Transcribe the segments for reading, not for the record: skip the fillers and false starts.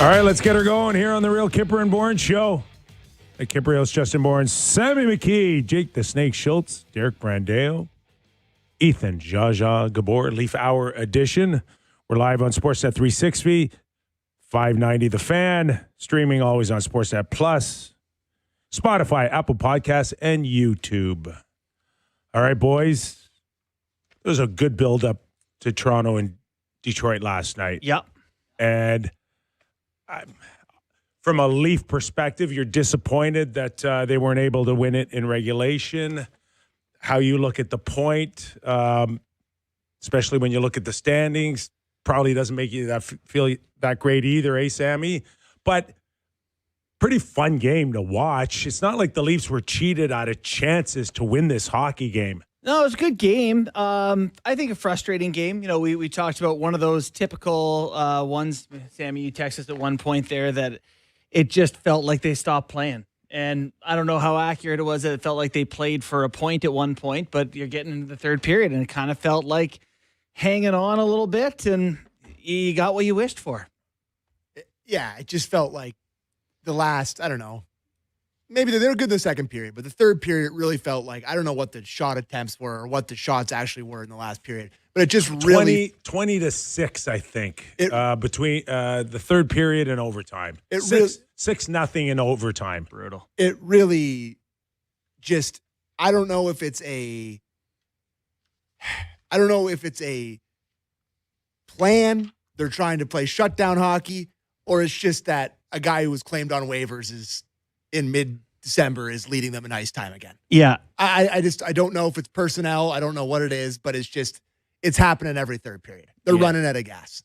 All right, let's get her going here on the Real Kyper and Bourne show. The Kypreos, Justin Bourne, Sammy McKee, Jake the Snake Schultz, Derek Brandeo, Ethan Jaja Gabor, Leaf Hour edition. We're live on Sportsnet 360, 590 The Fan, streaming always on Sportsnet Plus, Spotify, Apple Podcasts, and YouTube. All right, boys. There was a good build-up to Toronto and Detroit last night. Yep. And from a Leaf perspective, you're disappointed that they weren't able to win it in regulation. How you look at the point, especially when you look at the standings, probably doesn't make you feel that great either, eh, Sammy? But pretty fun game to watch. It's not like the Leafs were cheated out of chances to win this hockey game. No, it was a good game. I think a frustrating game. You know, we talked about one of those typical ones. Sammy, you texted us at one point there that it just felt like they stopped playing. And I don't know how accurate it was that it felt like they played for a point at one point, but you're getting into the third period, and it kind of felt like hanging on a little bit, and you got what you wished for. Yeah, it just felt like the last, I don't know, maybe they were good the second period, but the third period really felt like, I don't know what the shot attempts were or what the shots actually were in the last period, but it just really 20-6, I think, between the third period and overtime. 6-0 in overtime. Brutal. It really just, I don't know if it's a plan. They're trying to play shutdown hockey, or it's just that a guy who was claimed on waivers is in mid-December is leading them in ice time again. Yeah. I don't know if it's personnel. I don't know what it is, but it's happening every third period. They're running out of gas.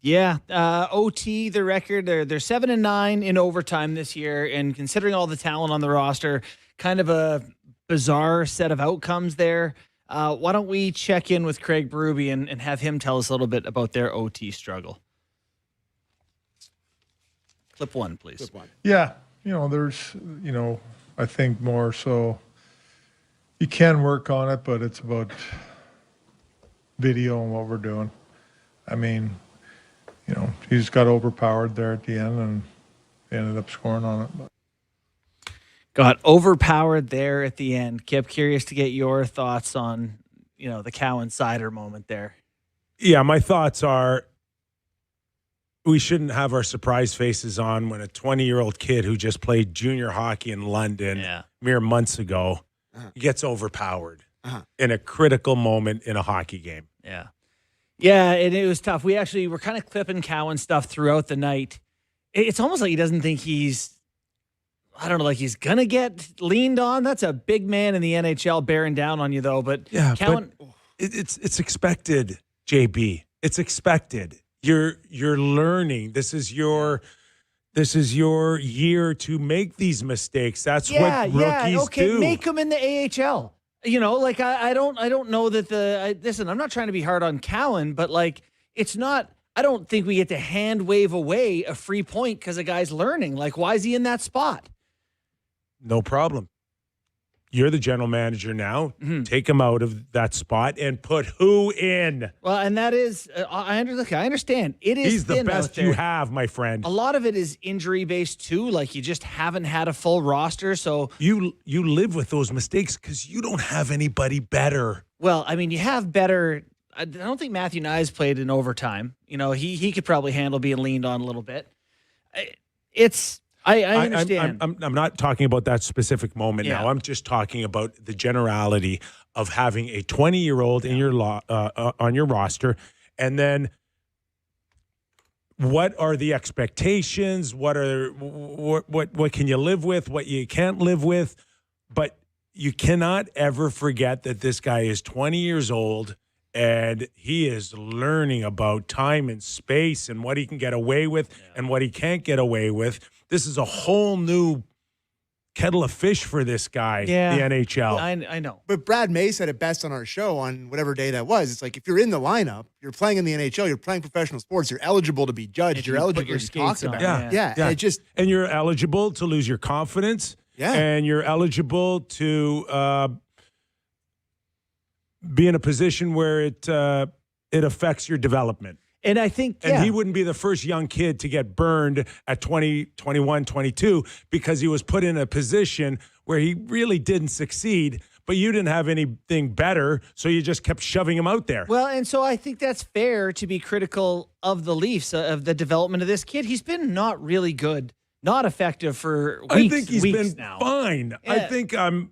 Yeah. OT, the record, they're 7-9 in overtime this year. And considering all the talent on the roster, kind of a bizarre set of outcomes there. Why don't we check in with Craig Berube and have him tell us a little bit about their OT struggle? Clip one, please. Clip one. Yeah. There's, I think more so you can work on it, but it's about video and what we're doing. I mean, he's got overpowered there at the end and they ended up scoring on it. But. Got overpowered there at the end. Kip, curious to get your thoughts on, the Cow Insider moment there. Yeah, my thoughts are we shouldn't have our surprise faces on when a 20-year-old kid who just played junior hockey in London mere months ago gets overpowered in a critical moment in a hockey game. Yeah. Yeah, and it was tough. We actually were kind of clipping Cowan stuff throughout the night. It's almost like he doesn't think he's going to get leaned on. That's a big man in the NHL bearing down on you, though. But yeah, Cowan, but it's expected, JB. It's expected. You're learning. This is your year to make these mistakes. That's what rookies do. Make them in the AHL. I don't know that listen, I'm not trying to be hard on Cowan, but it's not, I don't think we get to hand wave away a free point because a guy's learning. Why is he in that spot? No problem. You're the general manager now. Mm-hmm. Take him out of that spot and put who in? Well, and that is, I understand. It is. He's the best you have, my friend. A lot of it is injury-based, too. You just haven't had a full roster, so... You live with those mistakes because you don't have anybody better. Well, I mean, you have better... I don't think Matthew Nyes played in overtime. He could probably handle being leaned on a little bit. I understand. I'm not talking about that specific moment now. I'm just talking about the generality of having a 20-year-old in your on your roster, and then what are the expectations? What can you live with? What you can't live with? But you cannot ever forget that this guy is 20 years old. And he is learning about time and space and what he can get away with and what he can't get away with. This is a whole new kettle of fish for this guy, the NHL. I know. But Brad May said it best on our show on whatever day that was. It's like if you're in the lineup, you're playing in the NHL, you're playing professional sports, you're eligible to be judged, you're eligible to be talked about. Yeah. And you're eligible to lose your confidence. Yeah. And you're eligible to be in a position where it affects your development. And I think, And he wouldn't be the first young kid to get burned at 20, 21, 22 because he was put in a position where he really didn't succeed, but you didn't have anything better, so you just kept shoving him out there. Well, and so I think that's fair to be critical of the Leafs, of the development of this kid. He's been not really good, not effective for weeks. I think he's been now. fine. Yeah. I think I'm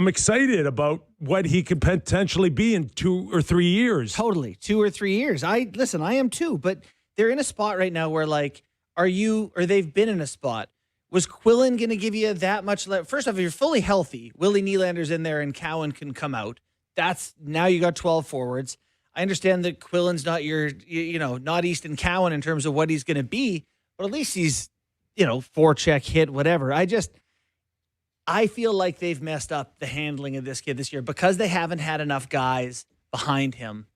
excited about what he could potentially be in 2 or 3 years. Totally. 2 or 3 years. I am too, but they're in a spot right now where they've been in a spot. Was Quillen going to give you that much? First off, if you're fully healthy, Willie Nylander's in there and Cowan can come out. Now you got 12 forwards. I understand that Quillen's not not Easton Cowan in terms of what he's going to be, but at least he's, forecheck, hit, whatever. I feel like they've messed up the handling of this kid this year because they haven't had enough guys behind him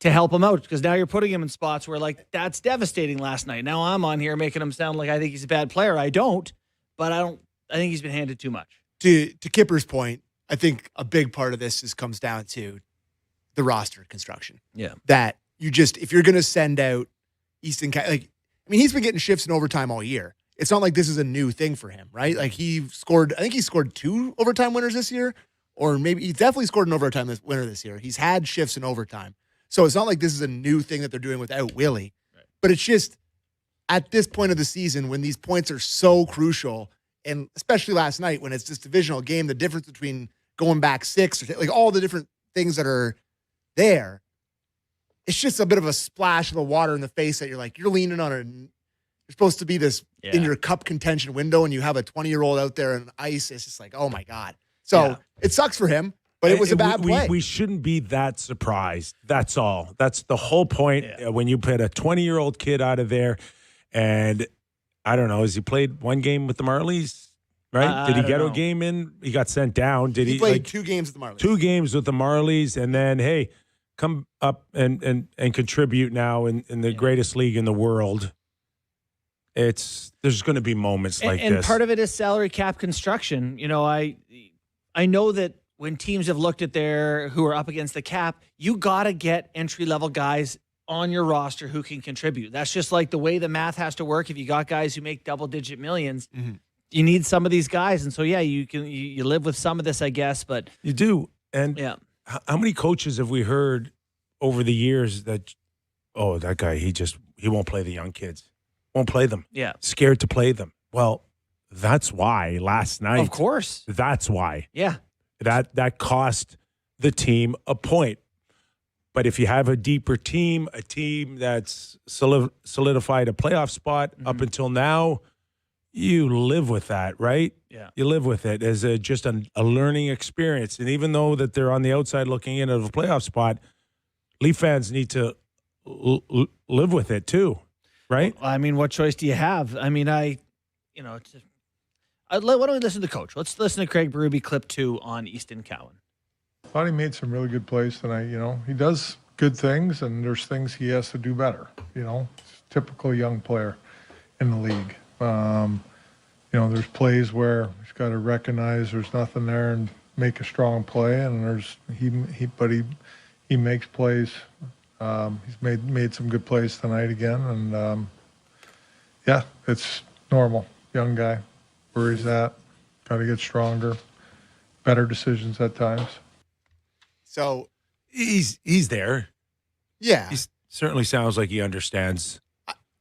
to help him out, because now you're putting him in spots where, that's devastating last night. Now I'm on here making him sound like I think he's a bad player. I don't, but I think he's been handed too much. To Kyper's point, I think a big part of this comes down to the roster construction. Yeah. That if you're going to send out Easton, he's been getting shifts in overtime all year. It's not like this is a new thing for him, right? I think he scored 2 overtime winners this year, or maybe he definitely scored an overtime winner this year. He's had shifts in overtime. So it's not like this is a new thing that they're doing without Willie. Right. But it's just at this point of the season when these points are so crucial, and especially last night when it's this divisional game, the difference between going back 6 or all the different things that are there, it's just a bit of a splash of the water in the face that you're leaning on you're supposed to be this in your cup contention window, and you have a 20-year-old out there on ice. It's just oh my God. So it sucks for him. But it was a bad play. We shouldn't be that surprised. That's all. That's the whole point. Yeah. When you put a 20-year-old kid out of there, and I don't know, has he played one game with the Marlies? Right? Did he get a game in? He got sent down. Did he played 2 games with the Marlies. 2 games with the Marlies, and then hey, come up and contribute now in the greatest league in the world. There's going to be moments like this. And part of it is salary cap construction. I know that when teams have looked at who are up against the cap, you got to get entry-level guys on your roster who can contribute. That's just like the way the math has to work. If you got guys who make double-digit millions, you need some of these guys. And so, you live with some of this, I guess. But you do. And how many coaches have we heard over the years that, that guy, he won't play the young kids. Won't play them. Yeah. Scared to play them. Well, that's why last night. Of course. That's why. Yeah. That cost the team a point. But if you have a deeper team, a team that's solidified a playoff spot up until now, you live with that, right? Yeah. You live with it as just a learning experience. And even though that they're on the outside looking in at a playoff spot, Leaf fans need to live with it too, right? Well, what choice do you have? Why don't we listen to the coach? Let's listen to Craig Berube clip 2 on Easton Cowan. I thought he made some really good plays tonight. He does good things, and there's things he has to do better. Typical young player in the league. There's plays where he's got to recognize there's nothing there and make a strong play, and he makes plays. He's made some good plays tonight again, and it's normal. Young guy. Where he's at, got to get stronger, better decisions at times. So he's there. Yeah, he certainly sounds like he understands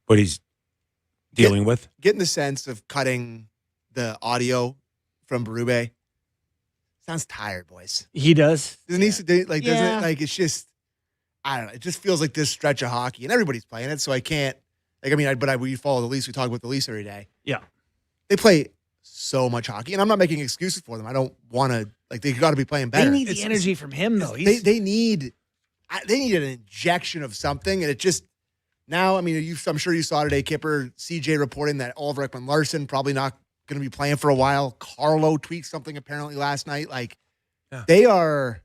what he's dealing with. Getting the sense of cutting the audio from Berube sounds tired, boys. He does. Doesn't he? Doesn't it? It's just, I don't know. It just feels like this stretch of hockey, and everybody's playing it, so I can't. We follow the Leafs. We talk about the Leafs every day. Yeah, they play so much hockey, and I'm not making excuses for them. I don't want to they got to be playing better. They need the energy from him, though. They need an injection of something, and it just now. I'm sure you saw today, Kyper, CJ reporting that Oliver Ekman-Larsson probably not going to be playing for a while. Carlo tweaked something apparently last night. They are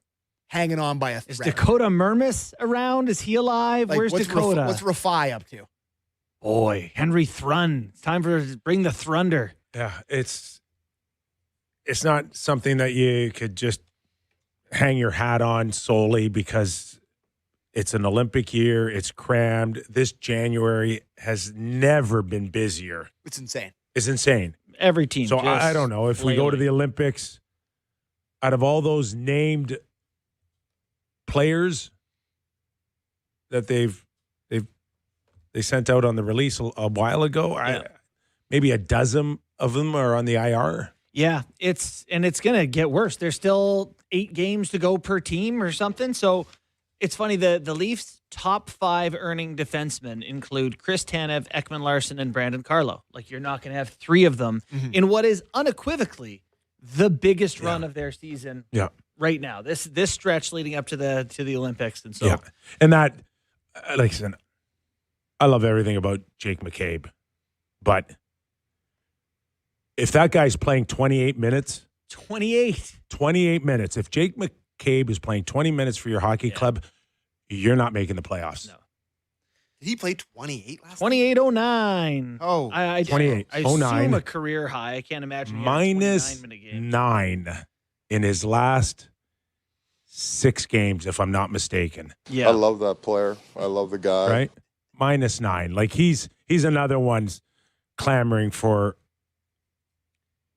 hanging on by a thread. Is Dakota Mermis around? Is he alive? Where's Dakota? What's Rafai up to? Boy, Henry Thrun. It's time to bring the Thunder. Yeah, it's not something that you could just hang your hat on solely because It's an Olympic year. It's crammed. This January has never been busier. It's insane. It's insane. Every team. So I don't know if we go to the Olympics. Out of all those named players that they sent out on the release a while ago, maybe a dozen of them are on the IR. Yeah, it's going to get worse. There's still 8 games to go per team or something. So it's funny, the Leafs' top 5 earning defensemen include Chris Tanev, Ekman Larsson, and Brandon Carlo. Like, you're not going to have 3 of them in what is unequivocally the biggest run of their season right now. This stretch leading up to the Olympics. And so and that, like I said, I love everything about Jake McCabe, but if that guy's playing 28 minutes, 28 minutes. If Jake McCabe is playing 20 minutes for your hockey club, you're not making the playoffs. No. Did he play 28 last 28-09. Oh, I 28. I 09. assume a career high. I can't imagine he had a minus 29-minute game. 9 in his last 6 games, if I'm not mistaken. Yeah. I love that player. I love the guy. Right? Minus 9. Like he's another one clamoring for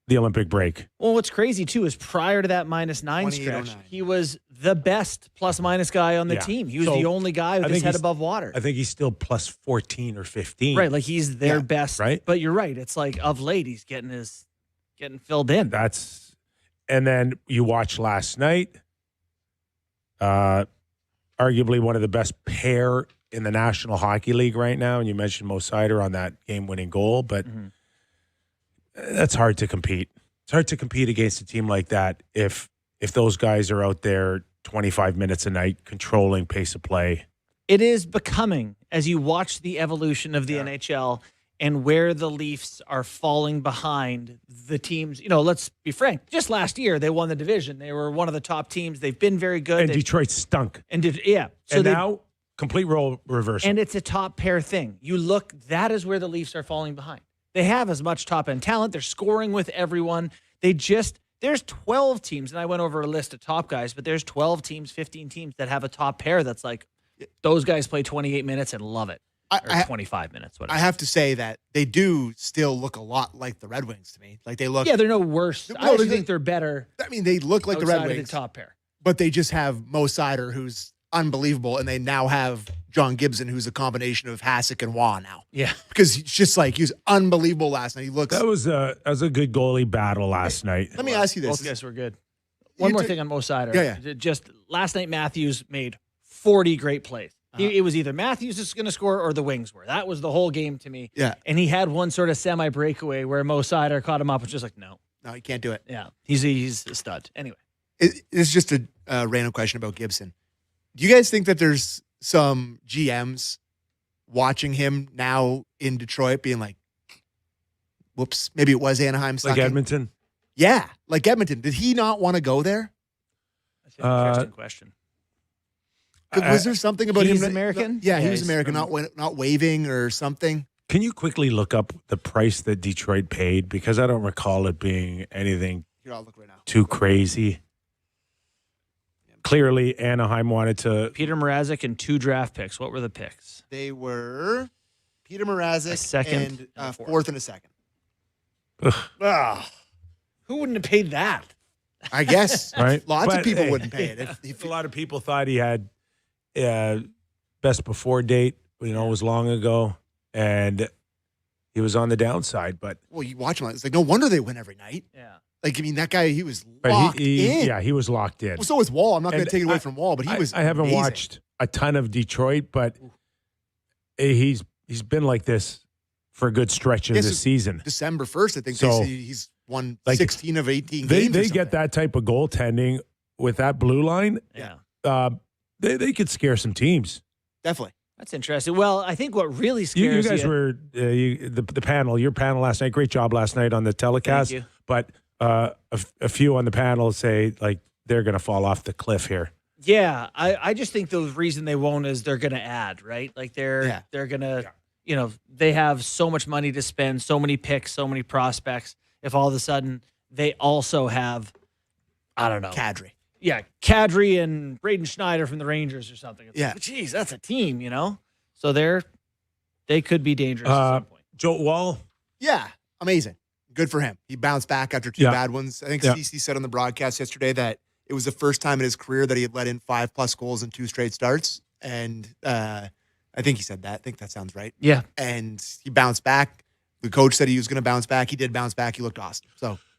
the Olympic break. Well, what's crazy, too, is prior to that -9 stretch, 28-09. he was the best plus-minus guy on the team. He was the only guy with his head above water. I think he's still plus 14 or 15. Right, like he's their best. Right? But you're right. It's like of late, he's getting filled in. And then you watch last night, arguably one of the best pair in the National Hockey League right now. And you mentioned Mo Seider on that game-winning goal, but that's hard to compete. It's hard to compete against a team like that if those guys are out there 25 minutes a night controlling pace of play. It is becoming, as you watch the evolution of the NHL and where the Leafs are falling behind the teams. You know, let's be frank. Just last year, they won the division. They were one of the top teams. They've been very good. And Detroit stunk. So now, complete role reversal. And it's a top pair thing. You look, that is where the Leafs are falling behind. They have as much top-end talent. They're scoring with everyone. There's 12 teams, and I went over a list of top guys, but there's 12 teams, 15 teams that have a top pair that's like, those guys play 28 minutes and love it. Or 25 minutes, whatever. I have to say that they do still look a lot like the Red Wings to me. Like they look. Yeah, they're no worse. I actually think they're better. I mean, they look like the Red outside of Wings. the top pair. But they just have Mo Seider, who's unbelievable, and they now have John Gibson, who's a combination of Hasek and Waugh now. Yeah. Because he's just like, he was unbelievable last night. He looks. That was a good goalie battle last night. Let me ask you this. Both guys were good. One more thing on Mo Seider. Yeah. Just last night, Matthews made 40 great plays. It was either Matthews is going to score or the Wings were. That was the whole game to me. Yeah. And he had one sort of semi-breakaway where Mo Seider caught him up and just like, no, you can't do it. Yeah. He's a stud. Anyway. It's just a random question about Gibson. Do you guys think that there's some GMs watching him now in Detroit being like, whoops, maybe it was Anaheim sucking? Like Edmonton? Yeah, like Edmonton. Did he not want to go there? That's an interesting question. Was there something about him? He's American? Yeah, he Yeah, was he's American, not waving or something. Can you quickly look up the price that Detroit paid? Because I don't recall it being anything Here, I'll look right now. too crazy. Clearly, Anaheim wanted to. Peter Mrazek and 2 draft picks. What were the picks? They were Peter Mrazek, A second and and a fourth and a second. Who wouldn't have paid that? I guess. Right? Lots But, of people hey, wouldn't pay it. If A lot of people thought he had best before date, was long ago, and he was on the downside. But well, you watch him. It's like no wonder they win every night. Yeah. Like I mean, that guy, he was locked in. Yeah, he was locked in. Well, so was Wall. I'm not going to And take it away I- from Wall, but he was. I haven't amazing. watched a ton of Detroit, but he's been like this for a good stretch of Yes, the it's season. December 1st, I think So, they say he's won like, 16 of 18 They games. or get something. that type of goaltending with that blue line. Yeah. They could scare some teams. Definitely. That's interesting. Well, I think what really You scares guys were the panel. Your panel last night. Great job last night on the telecast. Thank you. But a few on the panel say like they're going to fall off the cliff here. Yeah, I just think the reason they won't is they're going to add, right? Like they're going to, they have so much money to spend, so many picks, so many prospects. If all of a sudden they also have, I don't know, Kadri. Yeah, Kadri and Braden Schneider from the Rangers or something. It's Yeah. like, geez, that's a team, So they could be dangerous at some point. Joe Wall. Yeah, amazing. Good for him. He bounced back after two bad ones. I think CeCe said on the broadcast yesterday that it was the first time in his career that he had let in 5+ goals in 2 straight starts. And I think he said that. I think that sounds right. Yeah. And he bounced back. The coach said he was going to bounce back. He did bounce back. He looked awesome.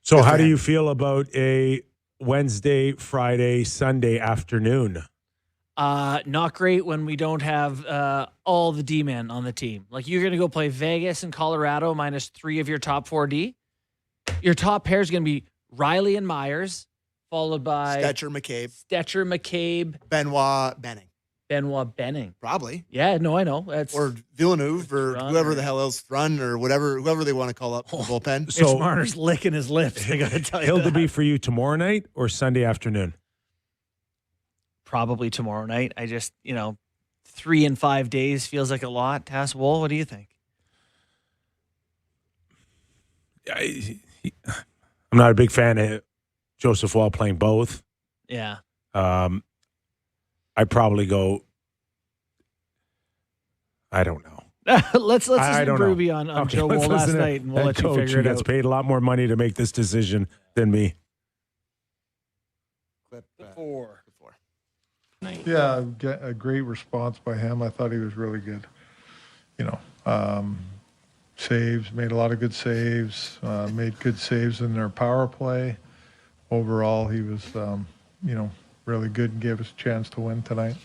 So how do you feel about a Wednesday, Friday, Sunday afternoon? Not great when we don't have all the D-men on the team. Like, you're going to go play Vegas and Colorado minus 3 of your top 4D. Your top pair is going to be Riley and Myers, followed by Stetcher McCabe, Benoit Benning. Probably. Yeah, no, I know. Or Villeneuve or Run whoever the hell else, Frun or whoever they want to call up the bullpen. So Marner's licking his lips. I got to tell you He'll that. be for you tomorrow night or Sunday afternoon? Probably tomorrow night. I just, 3 and 5 days feels like a lot. Tass Wool, what do you think? I'm not a big fan of Joseph Wall playing both. Yeah. I'd probably go. I don't know. let's listen to know. Ruby on Okay, Joe let's Wool last listen to night, and we'll that let you coach figure who it gets out. paid a lot more money to make this decision than me. Clip 4. Yeah, a great response by him. I thought he was really good. Saves, made a lot of good saves, made good saves in their power play. Overall, he was, really good and gave us a chance to win tonight.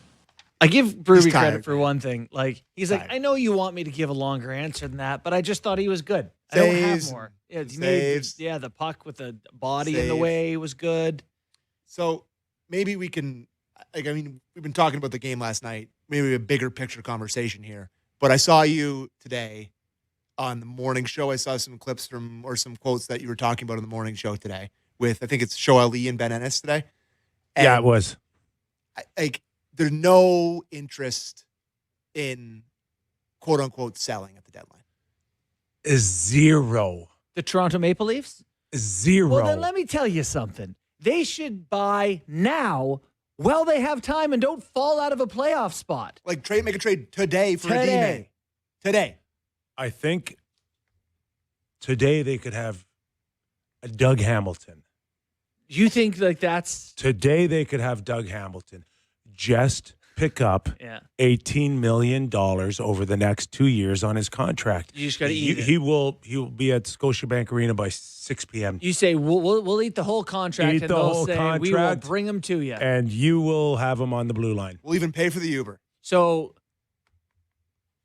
I give Ruby He's tired, credit for one thing. Like, he's like, Tired. I know you want me to give a longer answer than that, but I just thought he was good. I don't have Saves. more. Yeah, he Saves. made, the puck with the body in the Saves. way was good. So maybe we can, we've been talking about the game last night, maybe a bigger picture conversation here. But I saw you today on the morning show. I saw some clips or some quotes that you were talking about on the morning show today with, I think it's Shoel Lee and Ben Ennis today. And Yeah, it was. There's no interest in quote unquote selling at the deadline. Zero. The Toronto Maple Leafs? Zero. Well, then let me tell you something. They should buy now while they have time and don't fall out of a playoff spot. Like make a trade today for a D-man. Today. I think today they could have a Doug Hamilton. You think like that's Today they could have Doug Hamilton just pick up yeah. $18 million over the next 2 years on his contract. You just got to eat it. He will be at Scotiabank Arena by 6 p.m. You say we'll eat the whole contract, Eat and the they'll whole say we will contract. bring them to you. And you will have him on the blue line. We'll even pay for the Uber. So,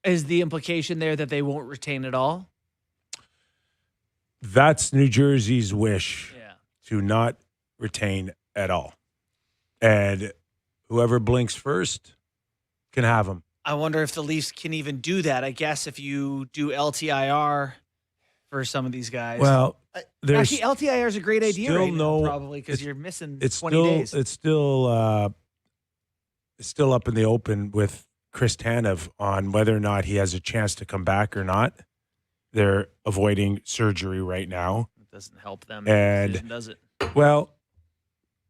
is the implication there that they won't retain it all? That's New Jersey's wish Yeah. to not retain at all. And whoever blinks first can have him. I wonder if the Leafs can even do that. I guess if you do LTIR for some of these guys. Well, there's actually, LTIR is a great idea still right now, no- probably, because you're missing it's 20 still days. it's still up in the open with Chris Tanev on whether or not he has a chance to come back or not. They're avoiding surgery right now. It doesn't help them, And- decision, does it? Well,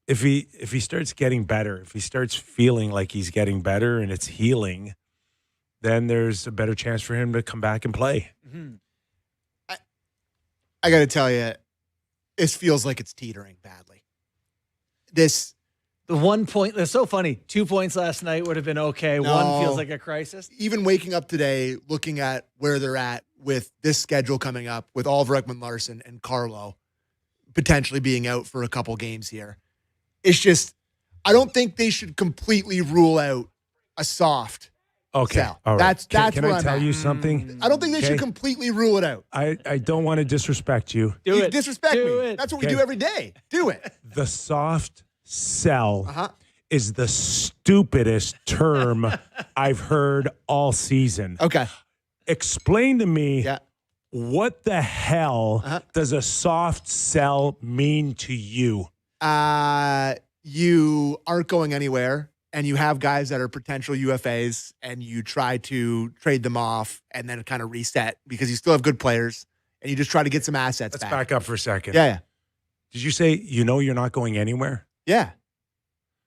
if he starts getting better, if he starts feeling like he's getting better and it's healing, then there's a better chance for him to come back and play. Mm-hmm. I got to tell you, this feels like it's teetering badly. The 1 point, that's so funny. 2 points last night would have been okay. No. One feels like a crisis. even waking up today, looking at where they're at with this schedule coming up, with Oliver Ekman-Larsson and Carlo potentially being out for a couple games here, it's just, I don't think they should completely rule out a soft Okay. sell. All right. That's Can where I I'm tell at. you something? I don't think they Okay. should completely rule it out. I don't want to disrespect you. Do You it. disrespect Do me. it. That's what we Okay. do every day. Do it. The soft sell Uh-huh. is the stupidest term I've heard all season. Okay. Explain to me Yeah. what the hell does a soft sell mean to you? You aren't going anywhere, and you have guys that are potential UFAs, and you try to trade them off and then kind of reset because you still have good players, and you just try to get some assets Let's back. back up for a second. Yeah, Did you say you're not going anywhere? yeah.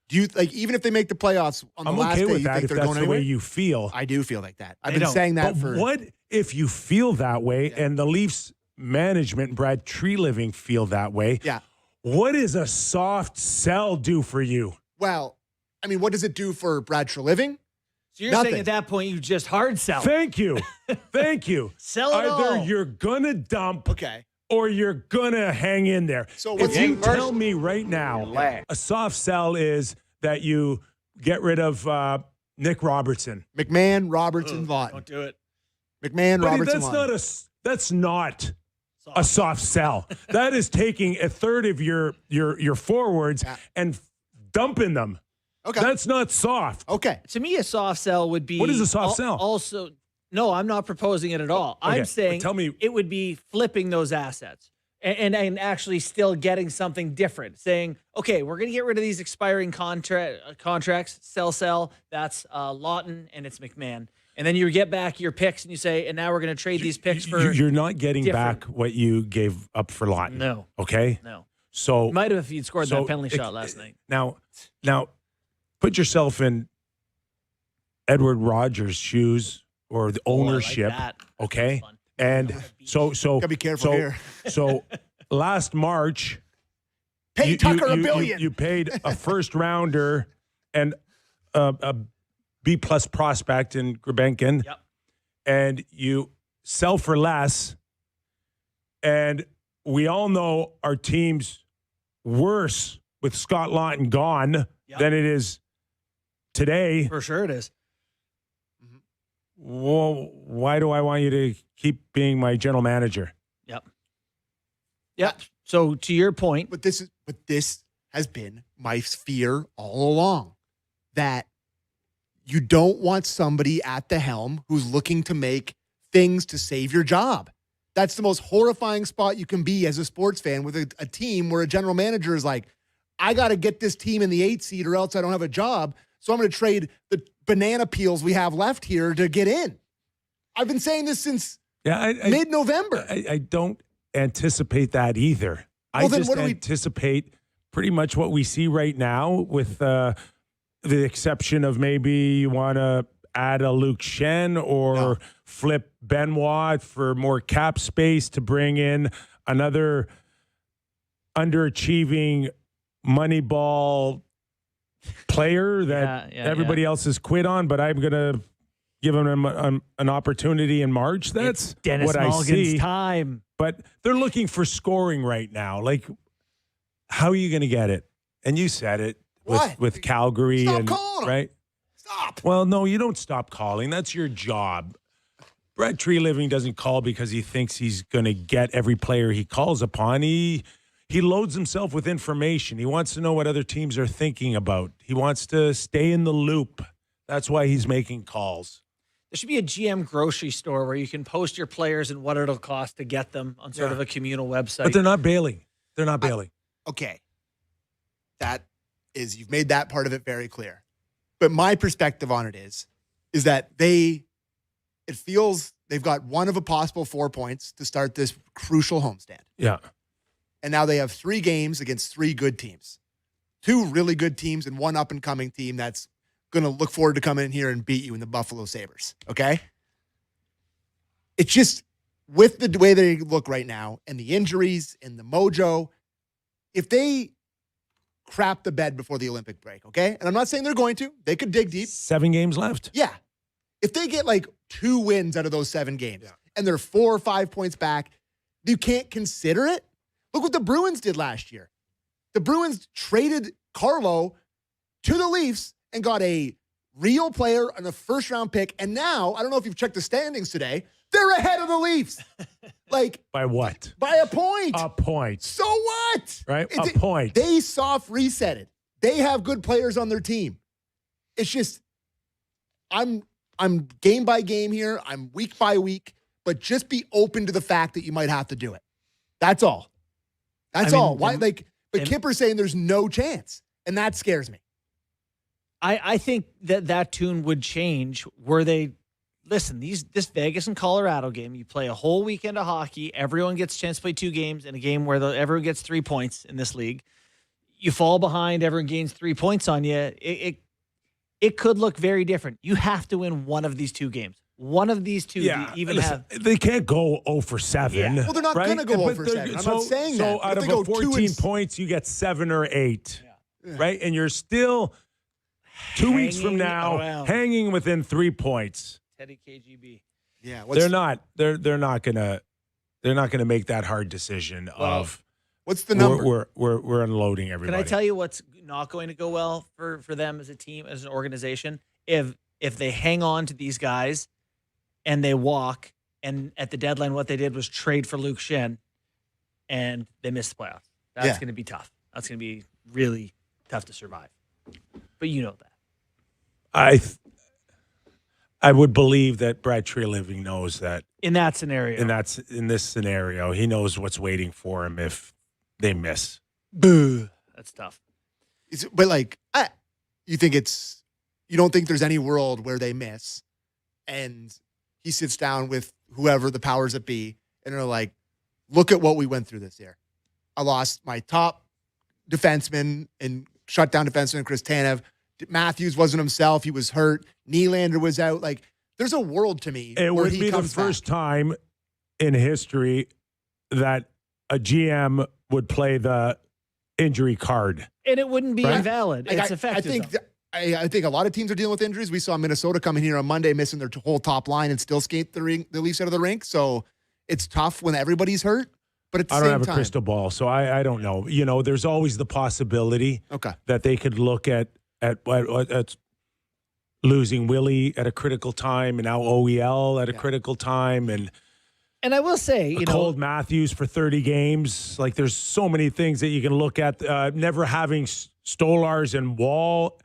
Do you like even if they make the playoffs on the I'm last okay day, with you that think if they're that's going the anywhere? way you feel. I do feel like that. I've They been don't. saying that But for what if you feel that way and the Leafs management, Brad Treliving, feel that way? Yeah. What does a soft sell do for you? Well, I mean, what does it do for Brad Treliving? So you're Nothing. saying at that point you just hard sell. Thank you. Thank you. Sell it Either all. you're going to dump Okay. or you're going to hang in there. So if what's you the- tell me right now, a soft sell is that you get rid of Nick Robertson. McMahon, Robertson, Lawton. Don't do it. McMahon, But Robertson, that's not a soft sell. That is taking a third of your forwards and dumping them. Okay. That's not soft. Okay. To me, a soft sell would be. What is a soft sell? Also, no, I'm not proposing it at all. Okay, I'm saying but tell me- it would be flipping those assets and actually still getting something different. Saying, okay, we're going to get rid of these expiring contracts, sell. That's Lawton and it's McMahon. And then you get back your picks and you say, and now we're going to trade these picks for. You're not getting different. back what you gave up for Lawton. No. Okay? No. So You might have if you'd scored so that penalty it- shot last night. Now, put yourself in Edward Rogers' shoes or the ownership. Oh, I like that. Okay, Fun. and so Gotta be careful here. So last March, Pay Tucker $1 billion. You paid a first rounder and a B+ prospect in Grebenkin, Yep. and you sell for less. And we all know our team's worse with Scott Lawton gone than it is today. For sure it is. Well, why do I want you to keep being my general manager? Yep. So to your point, But this has been my fear all along, that you don't want somebody at the helm who's looking to make things to save your job. That's the most horrifying spot you can be as a sports fan with a team where a general manager is like, I got to get this team in the 8th seed or else I don't have a job. So I'm going to trade the banana peels we have left here to get in. I've been saying this since mid-November. I don't anticipate that either. Well, I then just what do we- anticipate pretty much what we see right now, with the exception of maybe you want to add a Luke Shen or flip Benoit for more cap space to bring in another underachieving Moneyball player that everybody else has quit on, but I'm going to give him an opportunity in March. That's Dennis what I Mulligan's see. time. But they're looking for scoring right now. Like, how are you going to get it? And you said it with Calgary. Stop and calling 'em. right? Stop. Well, no, you don't stop calling. That's your job. Brett Treliving doesn't call because he thinks he's going to get every player he calls upon. He loads himself with information. He wants to know what other teams are thinking about. He wants to stay in the loop. That's why he's making calls. There should be a GM grocery store where you can post your players and what it'll cost to get them on sort of a communal website. But they're not bailing. They're not bailing. Okay. That is, you've made that part of it very clear. But my perspective on it is that it feels they've got one of a possible 4 points to start this crucial homestand. Yeah. And now they have 3 games against 3 good teams. 2 really good teams and 1 up-and-coming team that's going to look forward to coming in here and beat you in the Buffalo Sabres, okay? It's just, with the way they look right now and the injuries and the mojo, if they crap the bed before the Olympic break, okay? And I'm not saying they're going to. They could dig deep. 7 games left. Yeah. If they get like 2 wins out of those 7 games and they're 4 or 5 points back, you can't consider it. Look what the Bruins did last year. The Bruins traded Carlo to the Leafs and got a real player and a first-round pick. And now, I don't know if you've checked the standings today, they're ahead of the Leafs. Like, By what? by a point. A point. So what? Right? A point. They soft resetted. They have good players on their team. It's just, I'm game by game here. I'm week by week, but just be open to the fact that you might have to do it. That's all. That's all. Why? But Kyper's saying there's no chance, and that scares me. I think that tune would change were they listen, this Vegas and Colorado game, you play a whole weekend of hockey, everyone gets a chance to play 2 games in a game where everyone gets 3 points in this league. you fall behind, everyone gains 3 points on you. It could look very different. You have to win one of these two games. One of these two to even have. They can't go 0 for 7. Yeah. Well, they're not right? going to go But over 7. I'm not saying that. So But out if of they go a 2 14 and points, you get 7 or 8, right? And you're still 2 weeks from now hanging within 3 points. Teddy KGB. Yeah, They're not gonna make that hard decision of what's the number? we're unloading everybody. Can I tell you what's not going to go well for them as a team, as an organization? If they hang on to these guys and they walk, and at the deadline what they did was trade for Luke Shen, and they missed the playoffs. That's going to be tough. That's going to be really tough to survive. But you know that. I would believe that Brad Treliving knows that In that scenario. in this scenario, he knows what's waiting for him if they miss. Boo. That's tough. But you don't think there's any world where they miss, and he sits down with whoever the powers that be, and they're like, look at what we went through this year. I lost my top defenseman and shutdown defenseman, Chris Tanev. Matthews wasn't himself. He was hurt. Nylander was out. Like, there's a world to me It where would he be the comes first back. time in history that a GM would play the injury card. And it wouldn't be Right? invalid. Like, It's effective. I think a lot of teams are dealing with injuries. We saw Minnesota come in here on Monday missing their whole top line and still skate the Leafs out of the rink. So it's tough when everybody's hurt. But at the I same don't have time, a crystal ball, so I don't know. You know, there's always the possibility that they could look at losing Willie at a critical time, and now OEL at a critical time, and I will say, Cold Matthews for 30 games. Like, there's so many things that you can look at. Never having Stolars and Wall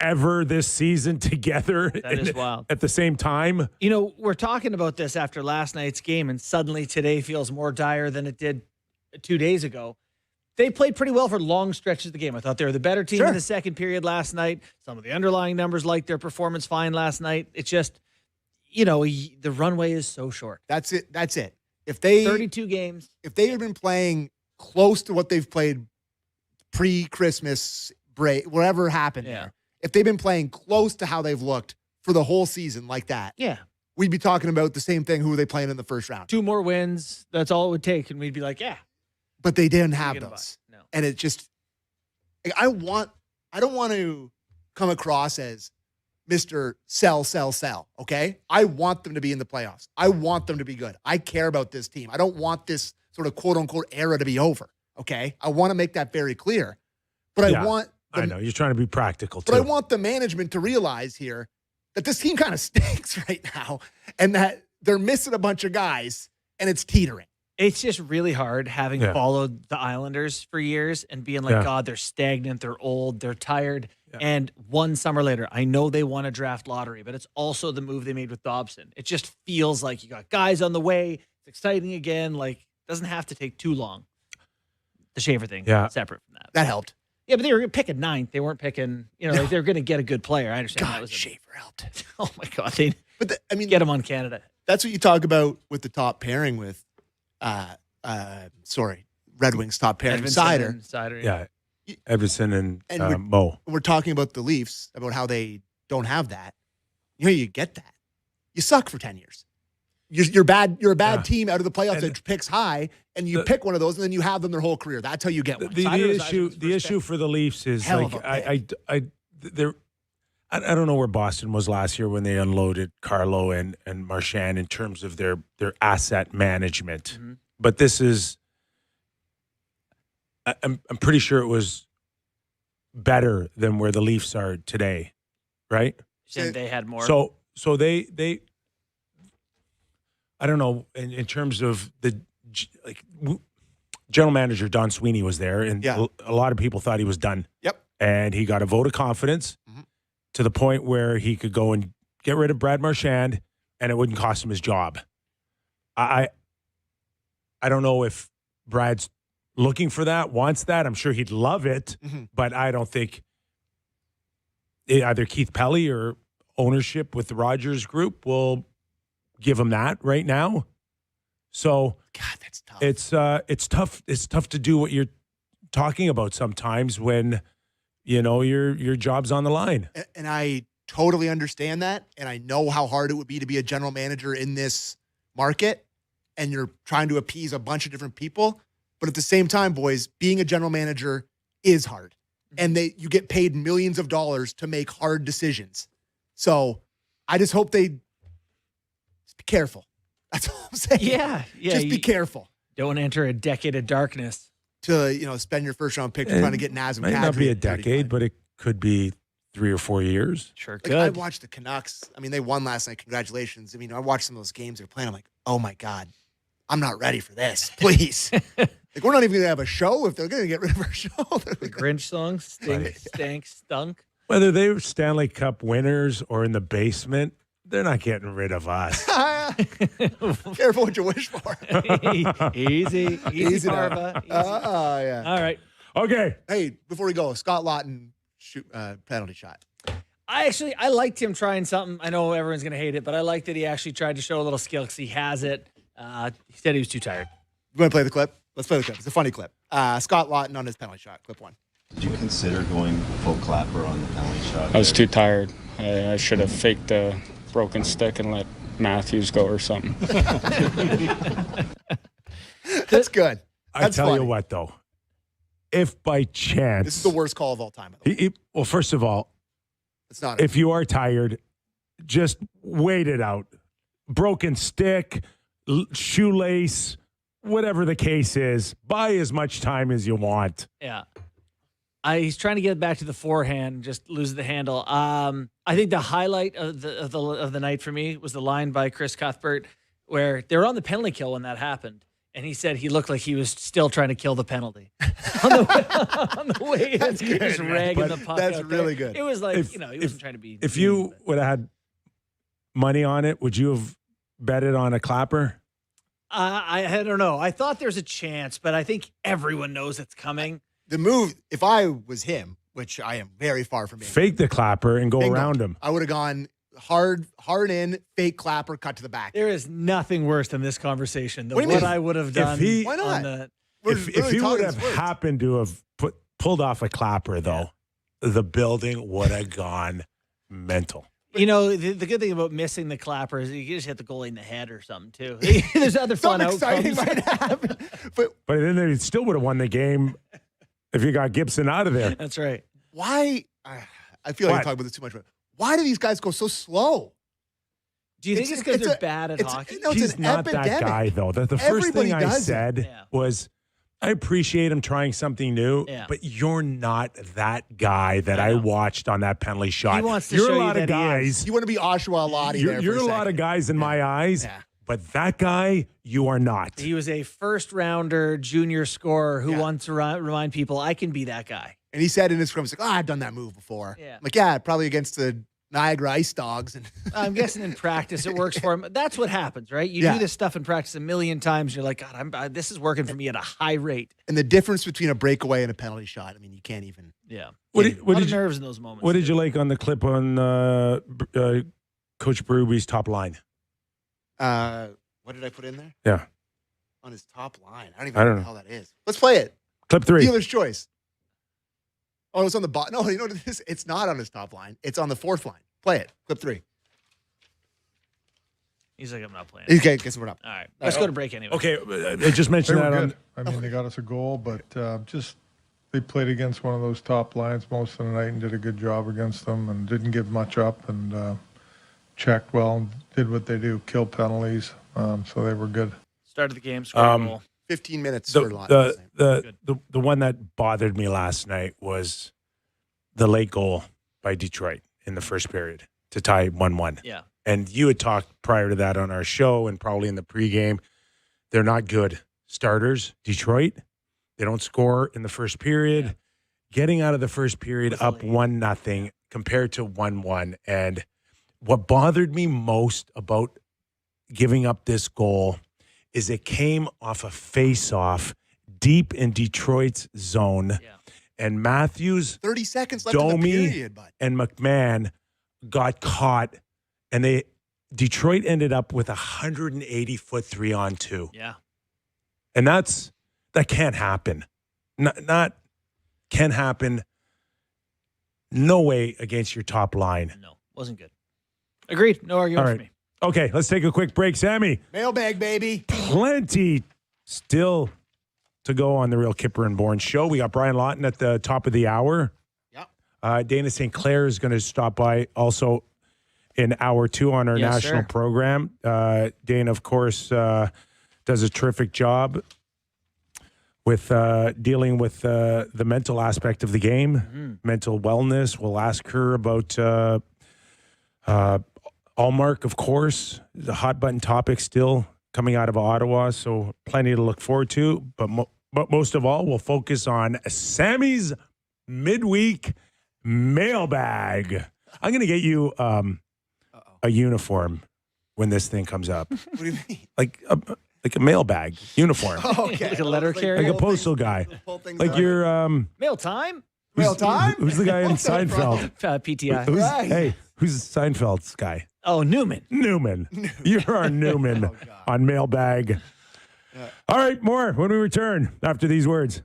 ever this season together That is wild. at the same time. We're talking about this after last night's game, and suddenly today feels more dire than it did 2 days ago. They played pretty well for long stretches of the game. I thought they were the better team in the second period last night. Some of the underlying numbers liked their performance fine last night. It's just, the runway is so short. That's it. If they 32 games. If they had been playing close to what they've played pre-Christmas break, whatever happened there, if they've been playing close to how they've looked for the whole season like that, we'd be talking about the same thing. Who are they playing in the first round? 2 more wins. That's all it would take. And we'd be like, yeah. But they didn't have those. No. And it just, I don't want to come across as Mr. Sell, okay? I want them to be in the playoffs. I want them to be good. I care about this team. I don't want this sort of quote-unquote era to be over, okay? I want to make that very clear. But I know, you're trying to be practical, too. But I want the management to realize here that this team kind of stinks right now, and that they're missing a bunch of guys, and it's teetering. It's just really hard having followed the Islanders for years and being like, God, they're stagnant, they're old, they're tired. Yeah. And one summer later, I know they won a draft lottery, but it's also the move they made with Dobson. It just feels like you got guys on the way. It's exciting again. Like, it doesn't have to take too long. The Schaefer thing, separate from that. That helped. Yeah, but they were picking 9th. They weren't picking, like they were going to get a good player. I understand God, that was Schaefer helped. Oh my God. Get him on Canada. That's what you talk about with the top pairing with Red Wings top pairing, Cider. Yeah. Edvardson and Mo. We're talking about the Leafs, about how they don't have that. You get that. You suck for 10 years. You're bad. You're a bad team out of the playoffs that picks high, and you pick one of those, and then you have them their whole career. That's how you get one. The issue for the Leafs is I don't know where Boston was last year when they unloaded Carlo and Marchand in terms of their asset management. Mm-hmm. But this is, I'm pretty sure it was better than where the Leafs are today, right? And they had more. So they I don't know, in terms of the general manager Don Sweeney was there, and a lot of people thought he was done. Yep. And he got a vote of confidence to the point where he could go and get rid of Brad Marchand, and it wouldn't cost him his job. I don't know if Brad's looking for that, wants that. I'm sure he'd love it, but I don't think either Keith Pelly or ownership with the Rogers Group will give him that right now. So God, that's tough. It's tough. It's tough to do what you're talking about sometimes when, your job's on the line. And I totally understand that. And I know how hard it would be to be a general manager in this market. And you're trying to appease a bunch of different people. But at the same time, boys, being a general manager is hard. And you get paid millions of dollars to make hard decisions. So I just hope they just be careful. That's all I'm saying. Yeah. Just be careful. Don't enter a decade of darkness. To, spend your first round pick trying to get Nazem. Might not be a decade, but it could be 3 or 4 years. Sure Like, could. I watched the Canucks. I mean, they won last night. Congratulations. I mean, I watched some of those games they're playing. I'm like, oh my God, I'm not ready for this. Please. Like, we're not even going to have a show if they're going to get rid of our show. The Grinch song, stink, stank, stunk. Whether they were Stanley Cup winners or in the basement, they're not getting rid of us. Careful what you wish for. Easy, Harva. Yeah. All right. Okay. Hey, before we go, Scott Lawton shoot penalty shot. I liked him trying something. I know everyone's going to hate it, but I like that he actually tried to show a little skill because he has it. He said he was too tired. You want to play the clip? Let's play the clip. It's a funny clip. Scott Lawton on his penalty shot. Clip 1. Did you consider going full clapper on the penalty shot? I was too tired. I should have faked a broken stick and let Matthews go or something. That's good. I tell you what, though. If by chance... This is the worst call of all time. Well, first of all, it's not. If you are tired, just wait it out. Broken stick, shoelace, whatever the case is, buy as much time as you want. Yeah. He's trying to get back to the forehand, just loses the handle. I think the highlight of the night for me was the line by Chris Cuthbert where they were on the penalty kill when that happened. And he said he looked like he was still trying to kill the penalty. on the way That's he good, was man. ragging the puck That's out really there. good. It was like, he wasn't trying to be... If you would have had money on it, would you have betted on a clapper? I don't know. I thought there's a chance, but I think everyone knows it's coming. The move, if I was him, which I am very far from being. Fake the clapper and go Bingo. around him. I would have gone hard in, fake clapper, cut to the back. There is nothing worse than this conversation than What do you what mean? I would have done. Why not? On the, We're If really he would talking have sports. happened to have pulled off a clapper, though, the building would have gone mental. the good thing about missing the clapper is you can just hit the goalie in the head or something, too. There's other fun Something exciting outcomes. might happen. But But then they still would have won the game if you got Gibson out of there. That's right. why? I feel like I'm What? talking about this too much. But why do these guys go so slow? Do you think it's because they're bad at hockey? No, it's He's an not epidemic. that guy, though. The first Everybody thing I does it. said Yeah. was, I appreciate him trying something new, Yeah. but you're not that guy that I I know. watched on that penalty shot. He wants to you're show a you lot of that he guys. You want to be Oshawa Lottie there. You're for a lot of second. guys in my eyes, Yeah. but that guy, you are not. He was a first-rounder junior scorer who Yeah. wants to remind people, I can be that guy. And he said in his scrum, he's like, I've done that move before. Yeah. I'm like, yeah, probably against the Niagara Ice Dogs. And I'm guessing in practice it works for him. That's what happens, right? You Yeah. do this stuff in practice a million times. You're like, God, this is working for me at a high rate. and the difference between a breakaway and a penalty shot, I mean, you can't even. Yeah. What A did lot of you- nerves in those moments. What did you like on the clip on Coach Berube's top line? What did I put in there? Yeah. On his top line. I don't even I know don't what the hell that is. Let's play it. Clip 3. Dealer's choice. Oh, it's on the bottom. No, you know what it is? It's not on his top line. It's on the fourth line. Play it. Clip 3. He's like, I'm not playing. Okay, guess we're up. All right. Let's go to break anyway. Okay, I just They mentioned were that good. on. I mean, they got us a goal, but just they played against one of those top lines most of the night and did a good job against them and didn't give much up and checked well and did what they do, kill penalties. So they were good. Started the game, scored a goal. 15 minutes for a lot. The one that bothered me last night was the late goal by Detroit in the first period to tie 1-1. Yeah. And you had talked prior to that on our show and probably in the pregame. They're not good starters. Detroit, they don't score in the first period. Yeah. Getting out of the first period up 1-0 compared to 1-1. And what bothered me most about giving up this goal is it came off a face-off deep in Detroit's zone. Yeah. And Matthews, 30 seconds left in the Domi, period, bud. and McMahon got caught, and Detroit ended up with 180-foot 3-on-2. Yeah. And that can't happen. Not can happen. No way against your top line. No, wasn't good. Agreed. No argument All for right. me. Okay, let's take a quick break. Sammy, Mailbag, baby. plenty still to go on the Real Kyper and Bourne show. We got Brian Lawton at the top of the hour. Yep. Dana Sinclair is going to stop by also in hour 2 on our Yes, national sir. program. Dana, of course, does a terrific job with dealing with the mental aspect of the game, mental wellness. We'll ask her about Allmark, of course, the hot button topic still coming out of Ottawa, so plenty to look forward to. But most of all, we'll focus on Sammy's midweek mailbag. I'm going to get you a uniform when this thing comes up, What do you mean? like a mailbag uniform, Okay. Like a letter carrier? like a postal guy, Pull things like out. your Mail time? Mail time? Who's the guy in What's that Seinfeld? PTI. Who's, Right. Hey, who's Seinfeld's guy? Oh, Newman. Newman. You're our Newman on mailbag. All right, more when we return after these words.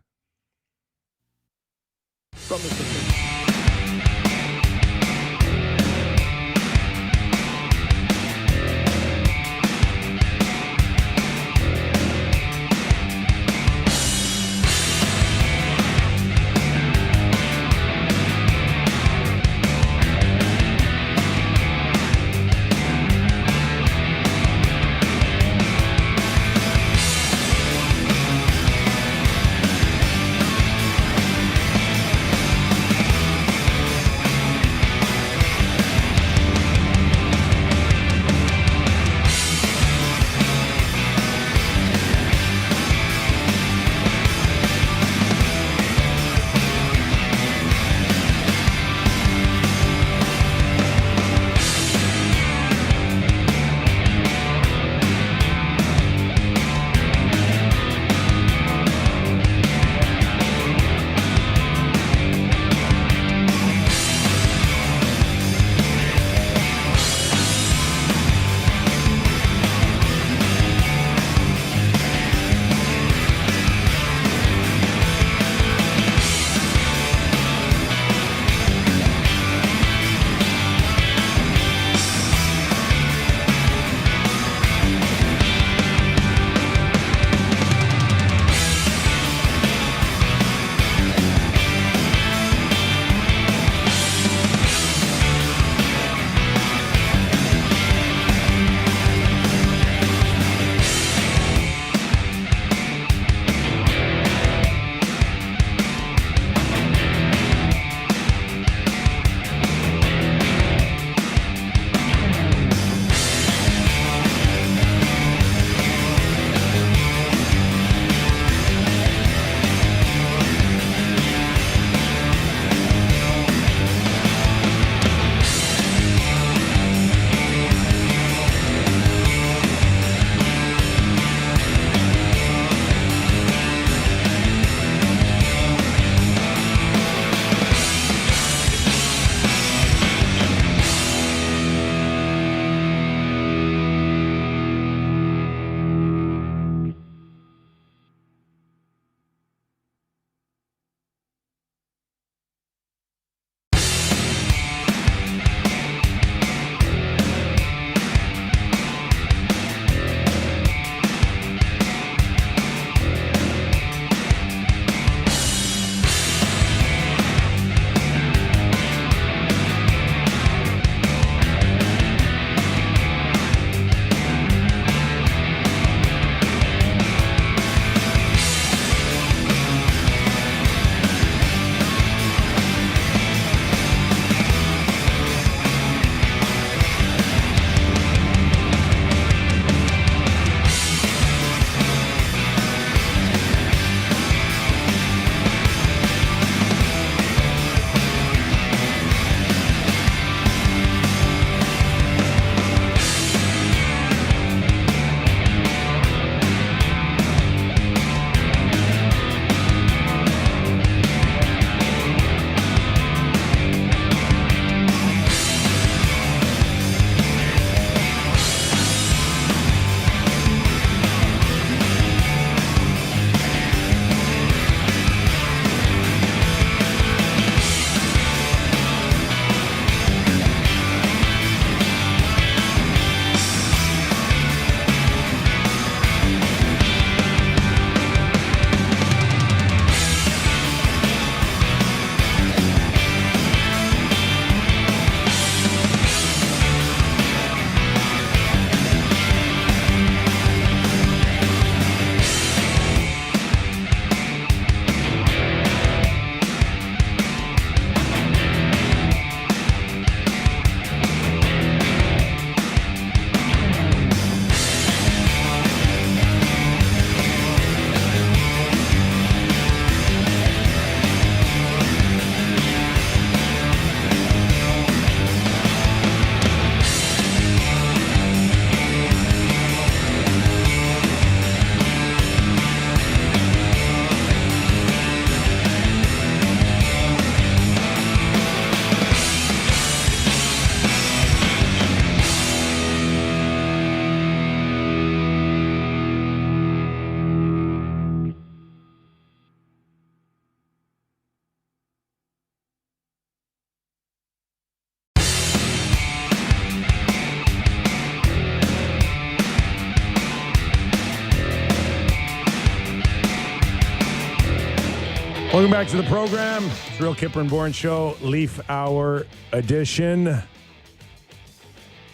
Welcome back to the program. It's Real Kyper and Bourne Show, Leaf Hour edition.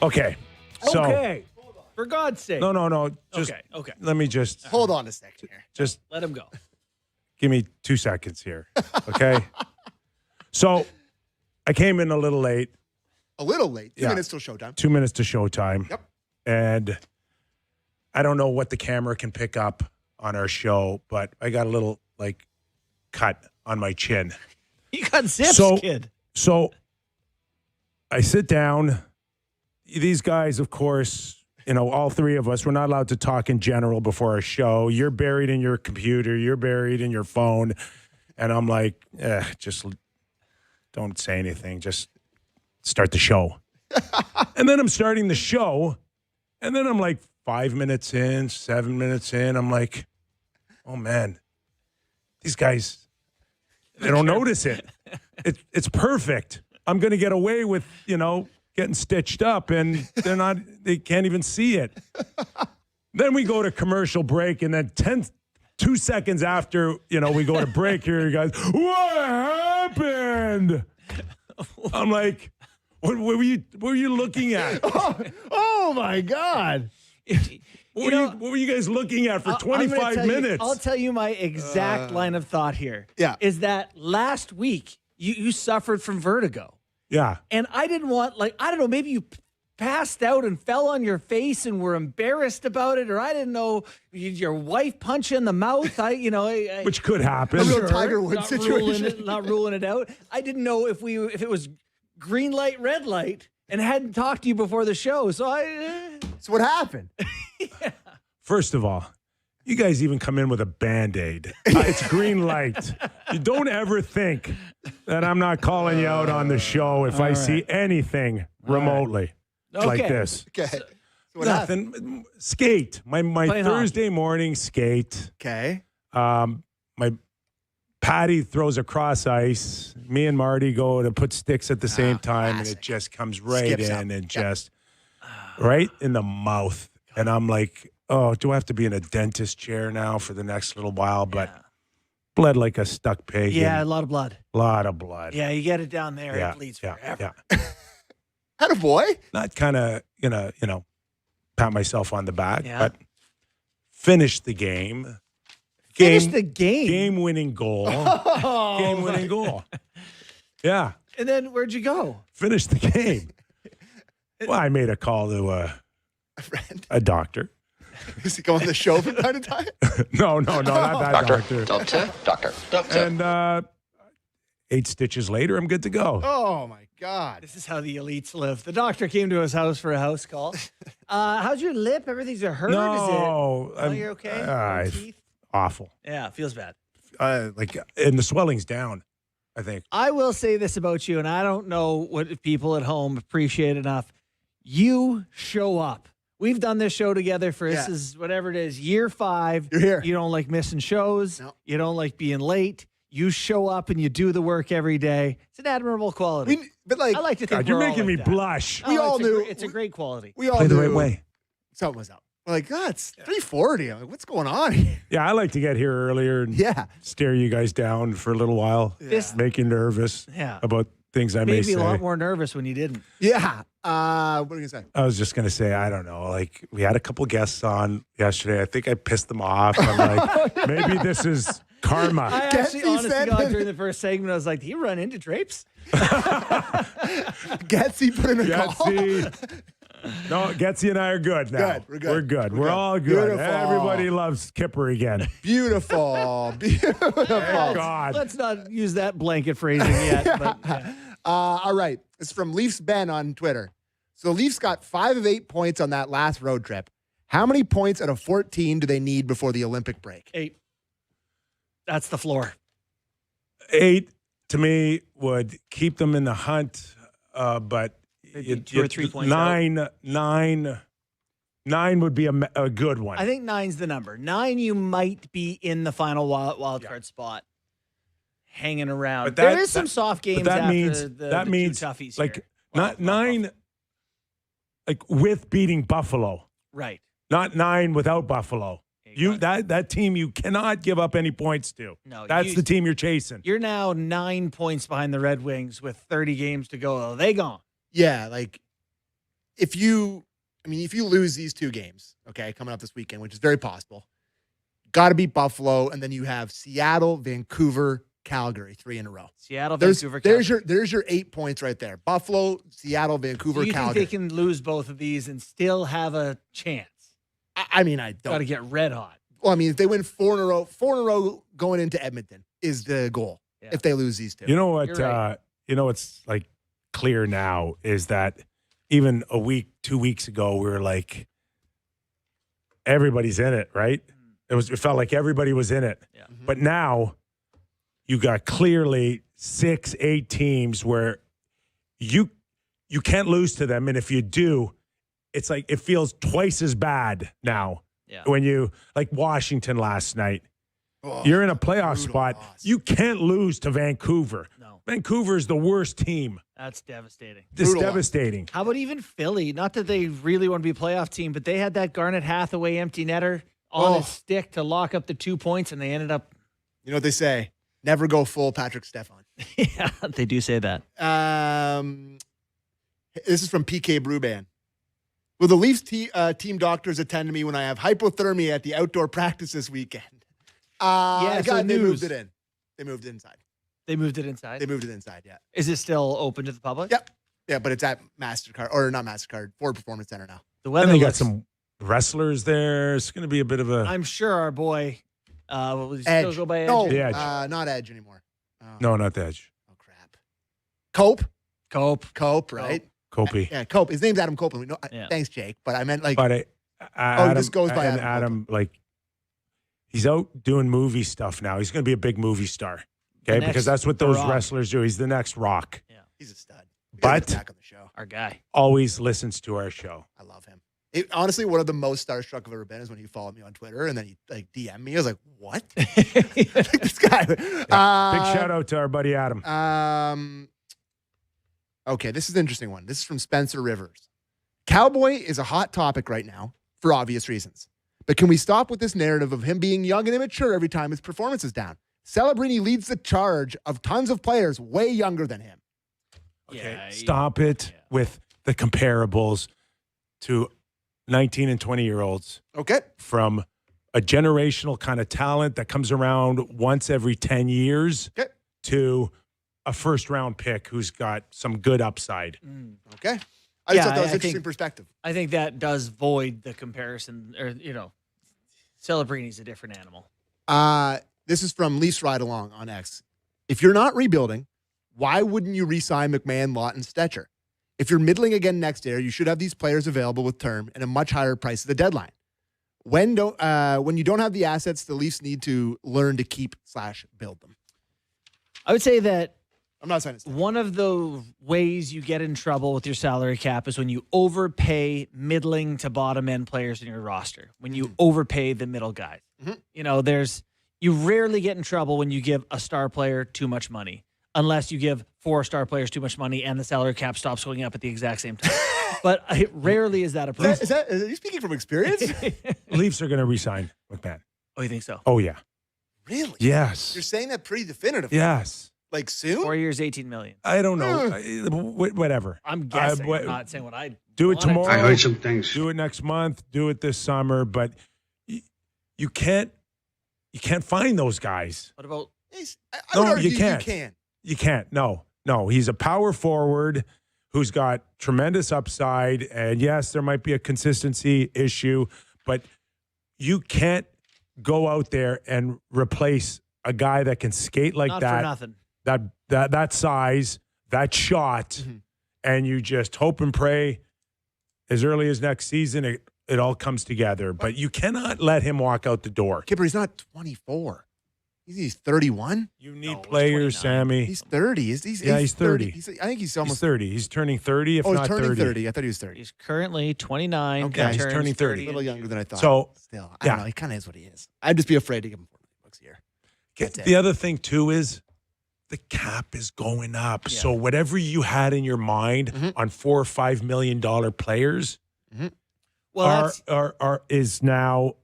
Okay. So, Okay. For God's sake. No. Just, Okay. Let me just Hold on a second here. just Let him go. give me 2 seconds here. Okay. So I came in a little late. A little late. 2 Yeah. minutes till showtime. 2 minutes to showtime. Yep. And I don't know what the camera can pick up on our show, but I got a little cut on my chin. You got zips, kid. So I sit down. These guys, of course, all three of us, we're not allowed to talk in general before our show. You're buried in your computer. You're buried in your phone. And I'm like, just don't say anything. Just start the show. And then I'm starting the show. And then I'm like 5 minutes in, 7 minutes in. I'm like, oh, man, these guys, they don't notice it. It's perfect. I'm going to get away with, getting stitched up, and they can't even see it. Then we go to commercial break, and then 2 seconds after, we go to break here, you guys, what happened? I'm like, what were you looking at? Oh my God. What were you guys looking at for 25 minutes? I'll tell you my exact line of thought here. Yeah. Is that last week you suffered from vertigo. Yeah. And I didn't want, I don't know, maybe you passed out and fell on your face and were embarrassed about it, or I didn't know, your wife punched you in the mouth. Which could happen. A real Tiger Woods situation. Not ruling it out. I didn't know if it was green light, red light, and hadn't talked to you before the show. So So what happened? First of all, you guys even come in with a Band-Aid. It's green light. You don't ever think that I'm not calling you out on the show if I see anything remotely like Okay. this. Okay. So what happened? Nothing. Skate. My Playing Thursday morning skate. Okay. My Patty throws across ice. Me and Marty go to put sticks at the same time, and it just comes right Skips in up. and just right in the mouth. And I'm like, oh, do I have to be in a dentist chair now for the next little while? But bled like a stuck pig. yeah, a and lot of blood. a lot of blood. Yeah, you get it down there, Yeah, it bleeds yeah, forever. yeah. Atta boy. Not kind of pat myself on the back, Yeah. but finished the game. Finish the game. Game-winning goal. Oh, Game-winning goal. Yeah. And then where'd you go? Finished the game. Well, I made a call to A friend. a doctor. Does he go on the show from time to time? No, not that doctor. Doctor. And 8 stitches later, I'm good to go. Oh my God. This is how the elites live. The doctor came to his house for a house call. How's your lip? Everything's hurt? No, Is it? You're okay? No teeth? Awful. Yeah, feels bad. And the swelling's down, I think. I will say this about you, and I don't know what people at home appreciate enough. You show up. We've done this show together for this is whatever it is, year 5. You're here. You don't like missing shows. No. You don't like being late. You show up and you do the work every day. It's an admirable quality. But I like to think God, you're we're all making me like that. blush. We all it's knew- it's a great quality. we all Play the knew right way. something was up. We're like, God, it's 3:40. I'm like, what's going on here? Yeah, I like to get here earlier and Yeah. stare you guys down for a little while. This- Make you nervous Yeah. about things I may Made me say. a lot more nervous when you didn't. Yeah. What are you going to say? I was just going to say, I don't know. We had a couple guests on yesterday. I think I pissed them off. I'm like, maybe this is karma. I Getsy actually, honest to said God, that- during the first segment, I was like, "Do you run into drapes?" Getsy put in a call. Getsy. No, Getsy and I are good now. Good, we're good. We're good. We're We're good. all good. Beautiful. Everybody loves Kyper again. Beautiful. Beautiful. God. Let's not use that blanket phrasing yet. But yeah. All right. It's from Leafs Ben on Twitter. So the Leafs got 5 of 8 points on that last road trip. How many points out of 14 do they need before the Olympic break? 8. That's the floor. 8 to me would keep them in the hunt, but Maybe 2 or 3 points out. 9 would be a good one. I think 9's the number. 9, you might be in the final wild card spot, hanging around. But There is some soft games that after means the that two means toughies like here. not 9, like with beating Buffalo, Right. not 9 without Buffalo. That team you cannot give up any points to. No, that's the team you're chasing. You're now 9 points behind the Red Wings with 30 games to go. Oh, they gone. Yeah, like if you lose these 2 games, okay, coming up this weekend, which is very possible, got to beat Buffalo, and then you have Seattle, Vancouver, Calgary, 3 in a row. Vancouver, Calgary. There's your 8 points right there. Buffalo, Seattle, Vancouver, Do you Calgary. think they can lose both of these and still have a chance? I mean, I don't. Got to get red hot. Well, I mean, if they win 4 in a row going into Edmonton is the goal. Yeah. If they lose these 2. You know what? You're right. You know what's like clear now is that even a week, 2 weeks ago, we were like, everybody's in it, right? It felt like everybody was in it. Yeah. But now you got clearly 6, 8 teams where you can't lose to them, and if you do, it's like it feels twice as bad now. Yeah. When you like Washington last night, Oh, you're in a playoff spot. loss. You can't lose to Vancouver. No, Vancouver is the worst team. that's devastating. It's Brutal loss. devastating. How about even Philly? Not that they really want to be a playoff team, but they had that Garnet Hathaway empty netter on his stick to lock up the 2 points, and they ended up. You know what they say? Never go full Patrick Stefan. Yeah, they do say that. This is from PK Bruban. Will the Leafs team doctors attend to me when I have hypothermia at the outdoor practice this weekend? Yeah, so they news. moved it in. They moved it inside. They moved it inside. They moved it inside, yeah. Is it still open to the public? Yep. Yeah, but it's at MasterCard, or not MasterCard, Ford Performance Center now. The weather. And they got looks- some wrestlers there. It's going to be a bit of a. I'm sure our boy. Will he Edge. still go by Edge? No, The Edge. not Edge anymore. Oh, No, not the Edge. Oh, crap. Cope, Cope. right? Kopi. Yeah, Cope. His name's Adam Copeland. We know, Yeah. Thanks, Jake. But I meant like, But Adam, this goes by and Adam like, he's out doing movie stuff now. He's going to be a big movie star. Okay, The because next that's what those Rock. wrestlers do. He's the next Rock. he's a stud. We gotta But get him back on the show. Our guy. always listens to our show. I love him. Honestly, one of the most starstruck I've ever been is when he followed me on Twitter and then he like DM'd me. I was like, what? Like, this guy. Big shout out to our buddy Adam. Okay, this is an interesting one. This is from Spencer Rivers. Cowboy is a hot topic right now for obvious reasons. But can we stop with this narrative of him being young and immature every time his performance is down? Celebrini leads the charge of tons of players way younger than him. Okay, Yeah, stop it with the comparables to 19 and 20-year-olds Okay. from a generational kind of talent that comes around once every 10 years Okay. to a first-round pick who's got some good upside. Okay. I just thought that was I interesting think- perspective. I think that does void the comparison, or Celebrini's a different animal. This is from Leafs Ride Along on X. If you're not rebuilding, why wouldn't you re-sign McMahon, Lawton, Stetcher? If you're middling again next year, you should have these players available with term and a much higher price at the deadline. When you don't have the assets, the Leafs need to learn to keep/build them. I would say that I'm not saying it's one of the ways you get in trouble with your salary cap is when you overpay middling to bottom end players in your roster. When you overpay the middle guys. You rarely get in trouble when you give a star player too much money, unless you give 4 star players too much money and the salary cap stops going up at the exact same time. But rarely is that a problem. Are you speaking from experience? Leafs are going to re-sign McMahon. Oh, you think so? Oh, yeah. Really? Yes. You're saying that pretty definitively. Yes. Like soon? 4 years, $18 million. I don't know. Whatever. I'm guessing. what- I'm not saying what I Do it wanted. tomorrow. I heard some things. Do it next month. Do it this summer. But you can't find those guys. What about I No, would argue you can't. You can. You can't. No. He's a power forward who's got tremendous upside. And yes, there might be a consistency issue, but you can't go out there and replace a guy that can skate like not that. for nothing? That size, that shot, and you just hope and pray as early as next season it all comes together. But you cannot let him walk out the door. Kyper, he's not 24. He's 31. You need No, he's players, 29. Sammy. He's 30. He's 30. I think he's He's almost 30. He's turning 30, if he's not turning 30. 30. I thought he was 30. He's currently 29. Okay. Yeah, he's turns turning 30. A little younger than I thought. So, Still, I yeah. don't know. He kind of is what he is. I'd just be afraid to give him $4 million a year. That's it. The other thing, too, is the cap is going up. Yeah. So whatever you had in your mind on $4 or $5 million players Well, is now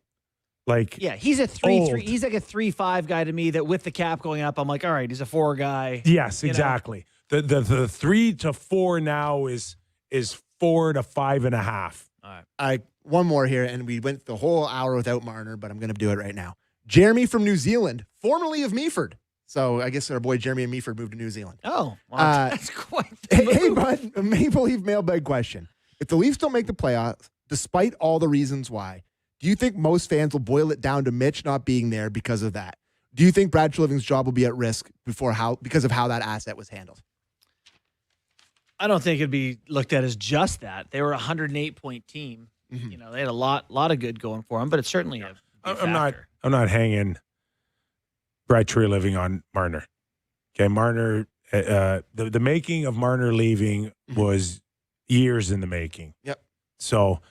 Like, Yeah, he's a 3-3. old. He's like a 3-5 guy to me. That with the cap going up, I'm like, all right, he's a 4 guy. yes, you know? exactly. The 3 to 4 now is 4 to 5.5. One more here, and we went the whole hour without Marner, but I'm going to do it right now. Jeremy from New Zealand, formerly of Meaford. So I guess our boy Jeremy and Meaford moved to New Zealand. Oh, well, that's quite the move. Hey, bud, a Maple Leaf mailbag question. If the Leafs don't make the playoffs, despite all the reasons why, do you think most fans will boil it down to Mitch not being there because of that? Do you think Brad Treliving's job will be at risk because of how that asset was handled? I don't think it'd be looked at as just that. They were a 108-point team. Mm-hmm. You know, they had a lot of good going for them, but it's certainly a I'm not hanging Brad Treliving on Marner. Okay, Marner. The making of Marner leaving was years in the making. Yep. So,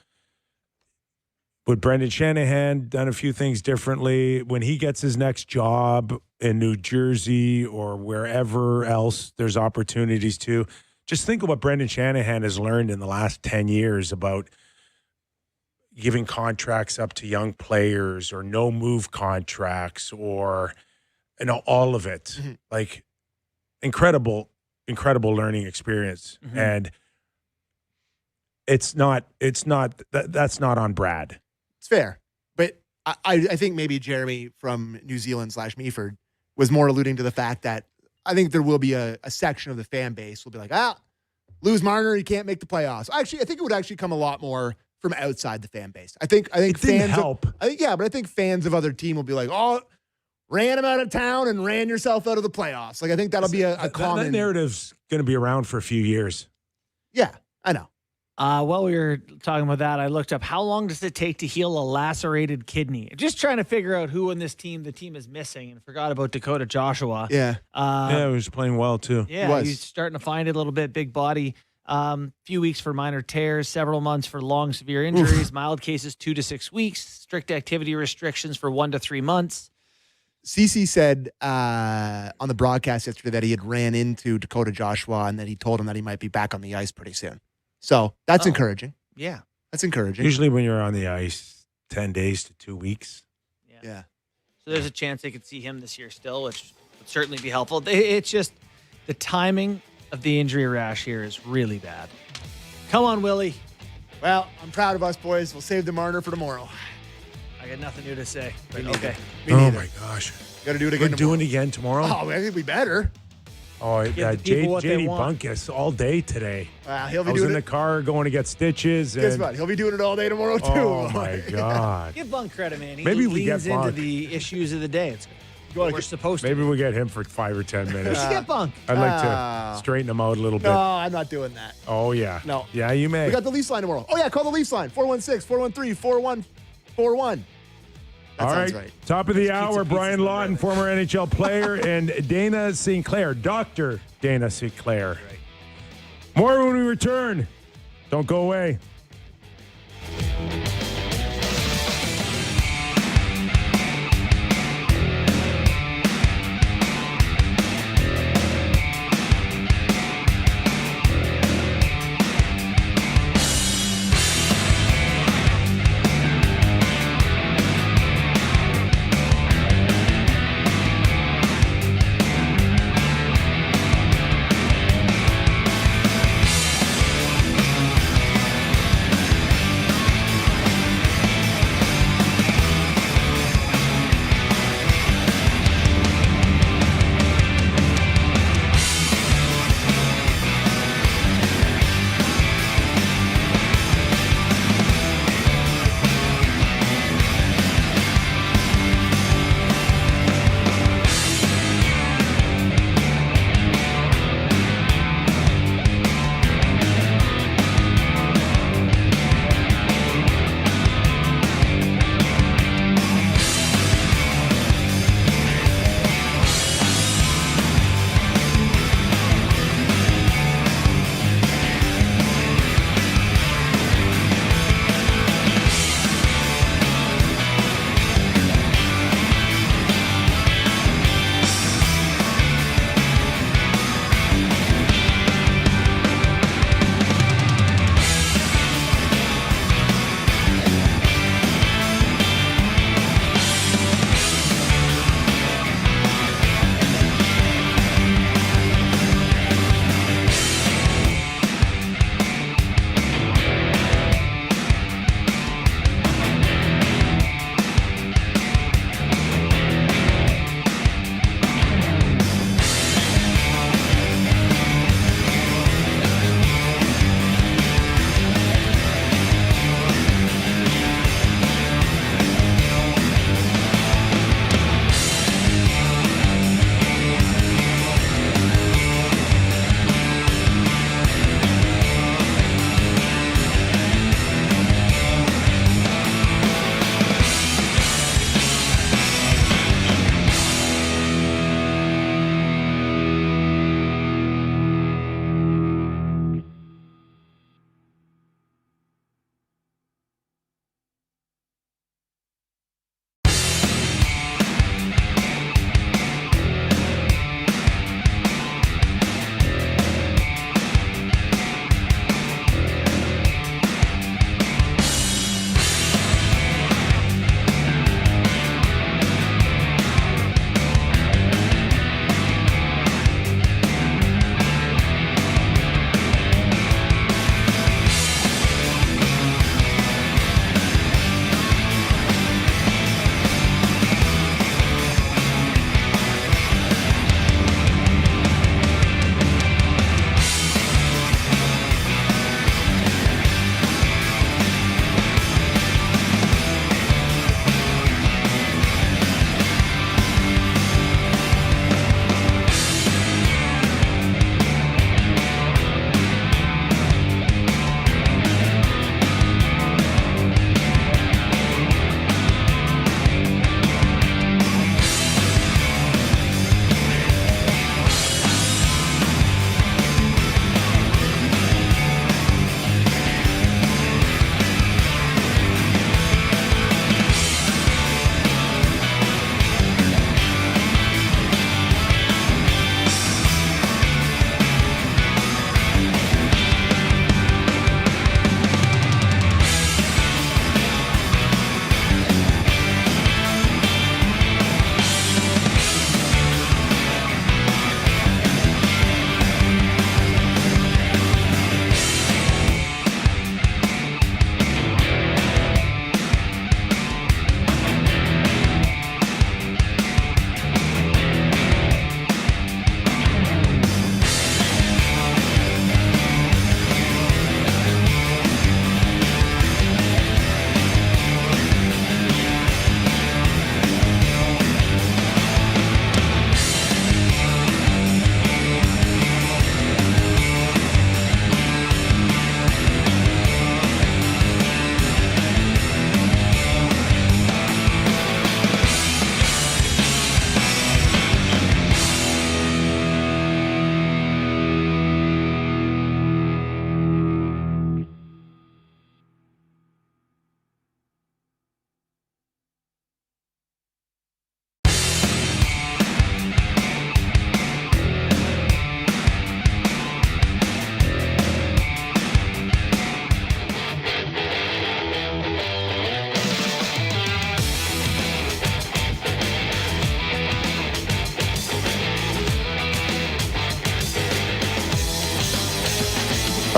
would Brendan Shanahan done a few things differently when he gets his next job in New Jersey or wherever else there's opportunities to? Just think of what Brendan Shanahan has learned in the last 10 years about giving contracts up to young players or no move contracts or, all of it. Mm-hmm. Like, incredible learning experience. Mm-hmm. And that's not on Brad. It's fair. But I think maybe Jeremy from New Zealand / Meaford was more alluding to the fact that I think there will be a section of the fan base will be like, lose Marner, he can't make the playoffs. Actually, I think it would actually come a lot more from outside the fan base. I think It fans didn't help. but I think fans of other team will be like, ran him out of town and ran yourself out of the playoffs. Like I think that'll be a common That narrative's going to be around for a few years. Yeah, I know. While we were talking about that, I looked up how long does it take to heal a lacerated kidney? Just trying to figure out who in this team the team is missing, and forgot about Dakota Joshua. Yeah. Yeah, he was playing well too. Yeah, he's starting to find it a little bit. Big body. Few weeks for minor tears, several months for long severe injuries, mild cases 2 to 6 weeks, strict activity restrictions for 1 to 3 months. CeCe said on the broadcast yesterday that he had ran into Dakota Joshua and that he told him that he might be back on the ice pretty soon. So that's encouraging. Yeah. That's encouraging. Usually when you're on the ice, 10 days to 2 weeks. Yeah. So there's a chance they could see him this year still, which would certainly be helpful. It's just the timing of the injury rash here is really bad. Come on, Willie. Well, I'm proud of us, boys. We'll save the Marner for tomorrow. I got nothing new to say. Me But neither. okay. Me Oh neither. my gosh. Got to do it We're again tomorrow. doing it again tomorrow? Oh, I think we better. Oh, the people what they JD want. Bunkus all day today. He'll be I was doing in the it. going to get stitches. Guess and, what? He'll be doing it all day tomorrow, too. Oh, my God. Give Bunk credit, man. He Maybe we leans get into Bunk. the issues of the day. It's what we're supposed Maybe to. we'll get him for 5 or 10 We minutes. should get Bunk. I'd like to straighten him out a little bit. No, I'm not doing that. Oh, yeah. No. Yeah, you may. We got the Leafs line tomorrow. Oh, yeah, call the Leafs line. 416-413-4141. That All sounds right. right. Top of the Pizza, hour, pizza, Brian pizza, Lawton, former NHL player, and Dana Sinclair, Dr. Dana Sinclair. More when we return. Don't go away.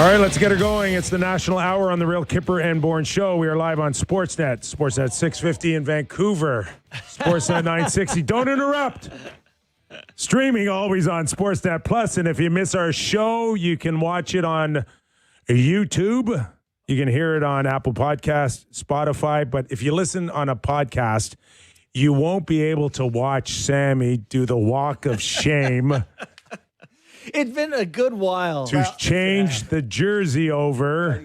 All right, let's get her going. It's the National Hour on the Real Kyper and Bourne Show. We are live on Sportsnet. Sportsnet 650 in Vancouver. Sportsnet 960. Don't interrupt. Streaming always on Sportsnet Plus. And if you miss our show, you can watch it on YouTube. You can hear it on Apple Podcasts, Spotify. But if you listen on a podcast, you won't be able to watch Sammy do the walk of shame. It's been a good while. To change the jersey over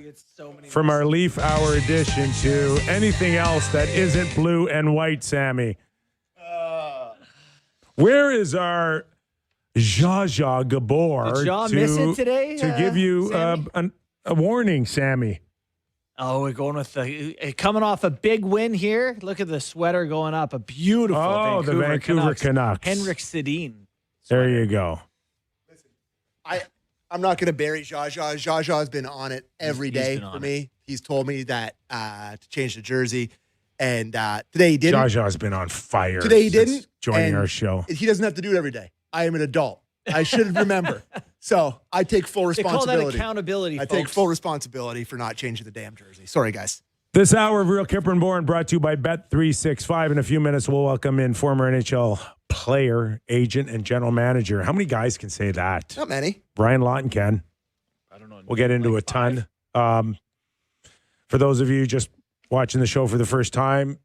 from our Leaf Hour edition to anything else that isn't blue and white, Sammy. Where is our Zsa Zsa Gabor Did Zsa miss it today, to give you a warning, Sammy? Oh, we're going with coming off a big win here. Look at the sweater going up. A beautiful the Vancouver Canucks. Henrik Sedin. There you go. I'm not going to bury Zsa Zsa. Zsa Zsa has been on it every day for me. He's told me that to change the jersey. And today he didn't. Zsa Zsa's been on fire. Today he didn't. Joining our show. He doesn't have to do it every day. I am an adult. I should remember. So I take full responsibility. They call that accountability, I take full responsibility for not changing the damn jersey. Sorry, guys. This hour of Real Kyper and Bourne brought to you by Bet365. In a few minutes, we'll welcome in former NHL player, agent, and general manager. How many guys can say that? Not many. Brian Lawton can. I don't know. We'll get into a ton. For those of you just watching the show for the first time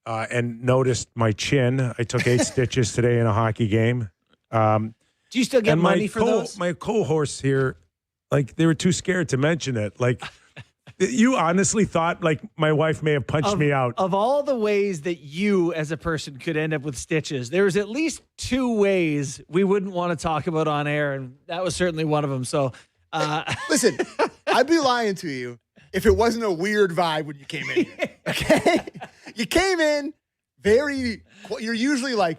and noticed my chin, I took 8 stitches today in a hockey game. Do you still get money for those? My co-hosts here, like, they were too scared to mention it. Like, you honestly thought, like, my wife may have punched me out. Of all the ways that you as a person could end up with stitches, there's at least 2 ways we wouldn't want to talk about on air, and that was certainly one of them. So, listen, I'd be lying to you if it wasn't a weird vibe when you came in here, okay? You came in you're usually like,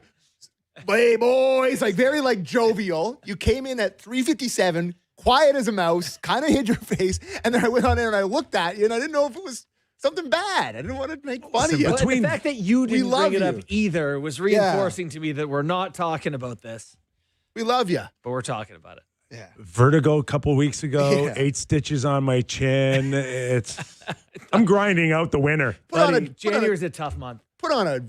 hey, boys, like very like jovial. You came in at 3:57, quiet as a mouse, kind of hid your face, and then I went on there and I looked at you, and I didn't know if it was something bad. I didn't want to make fun of you. The fact that you didn't bring it up you. either was reinforcing to me that we're not talking about this, We love you. but we're talking about it. Yeah. Vertigo a couple weeks ago, Yeah. 8 stitches on my chin. I'm grinding out the winter. January's a tough month. Put on a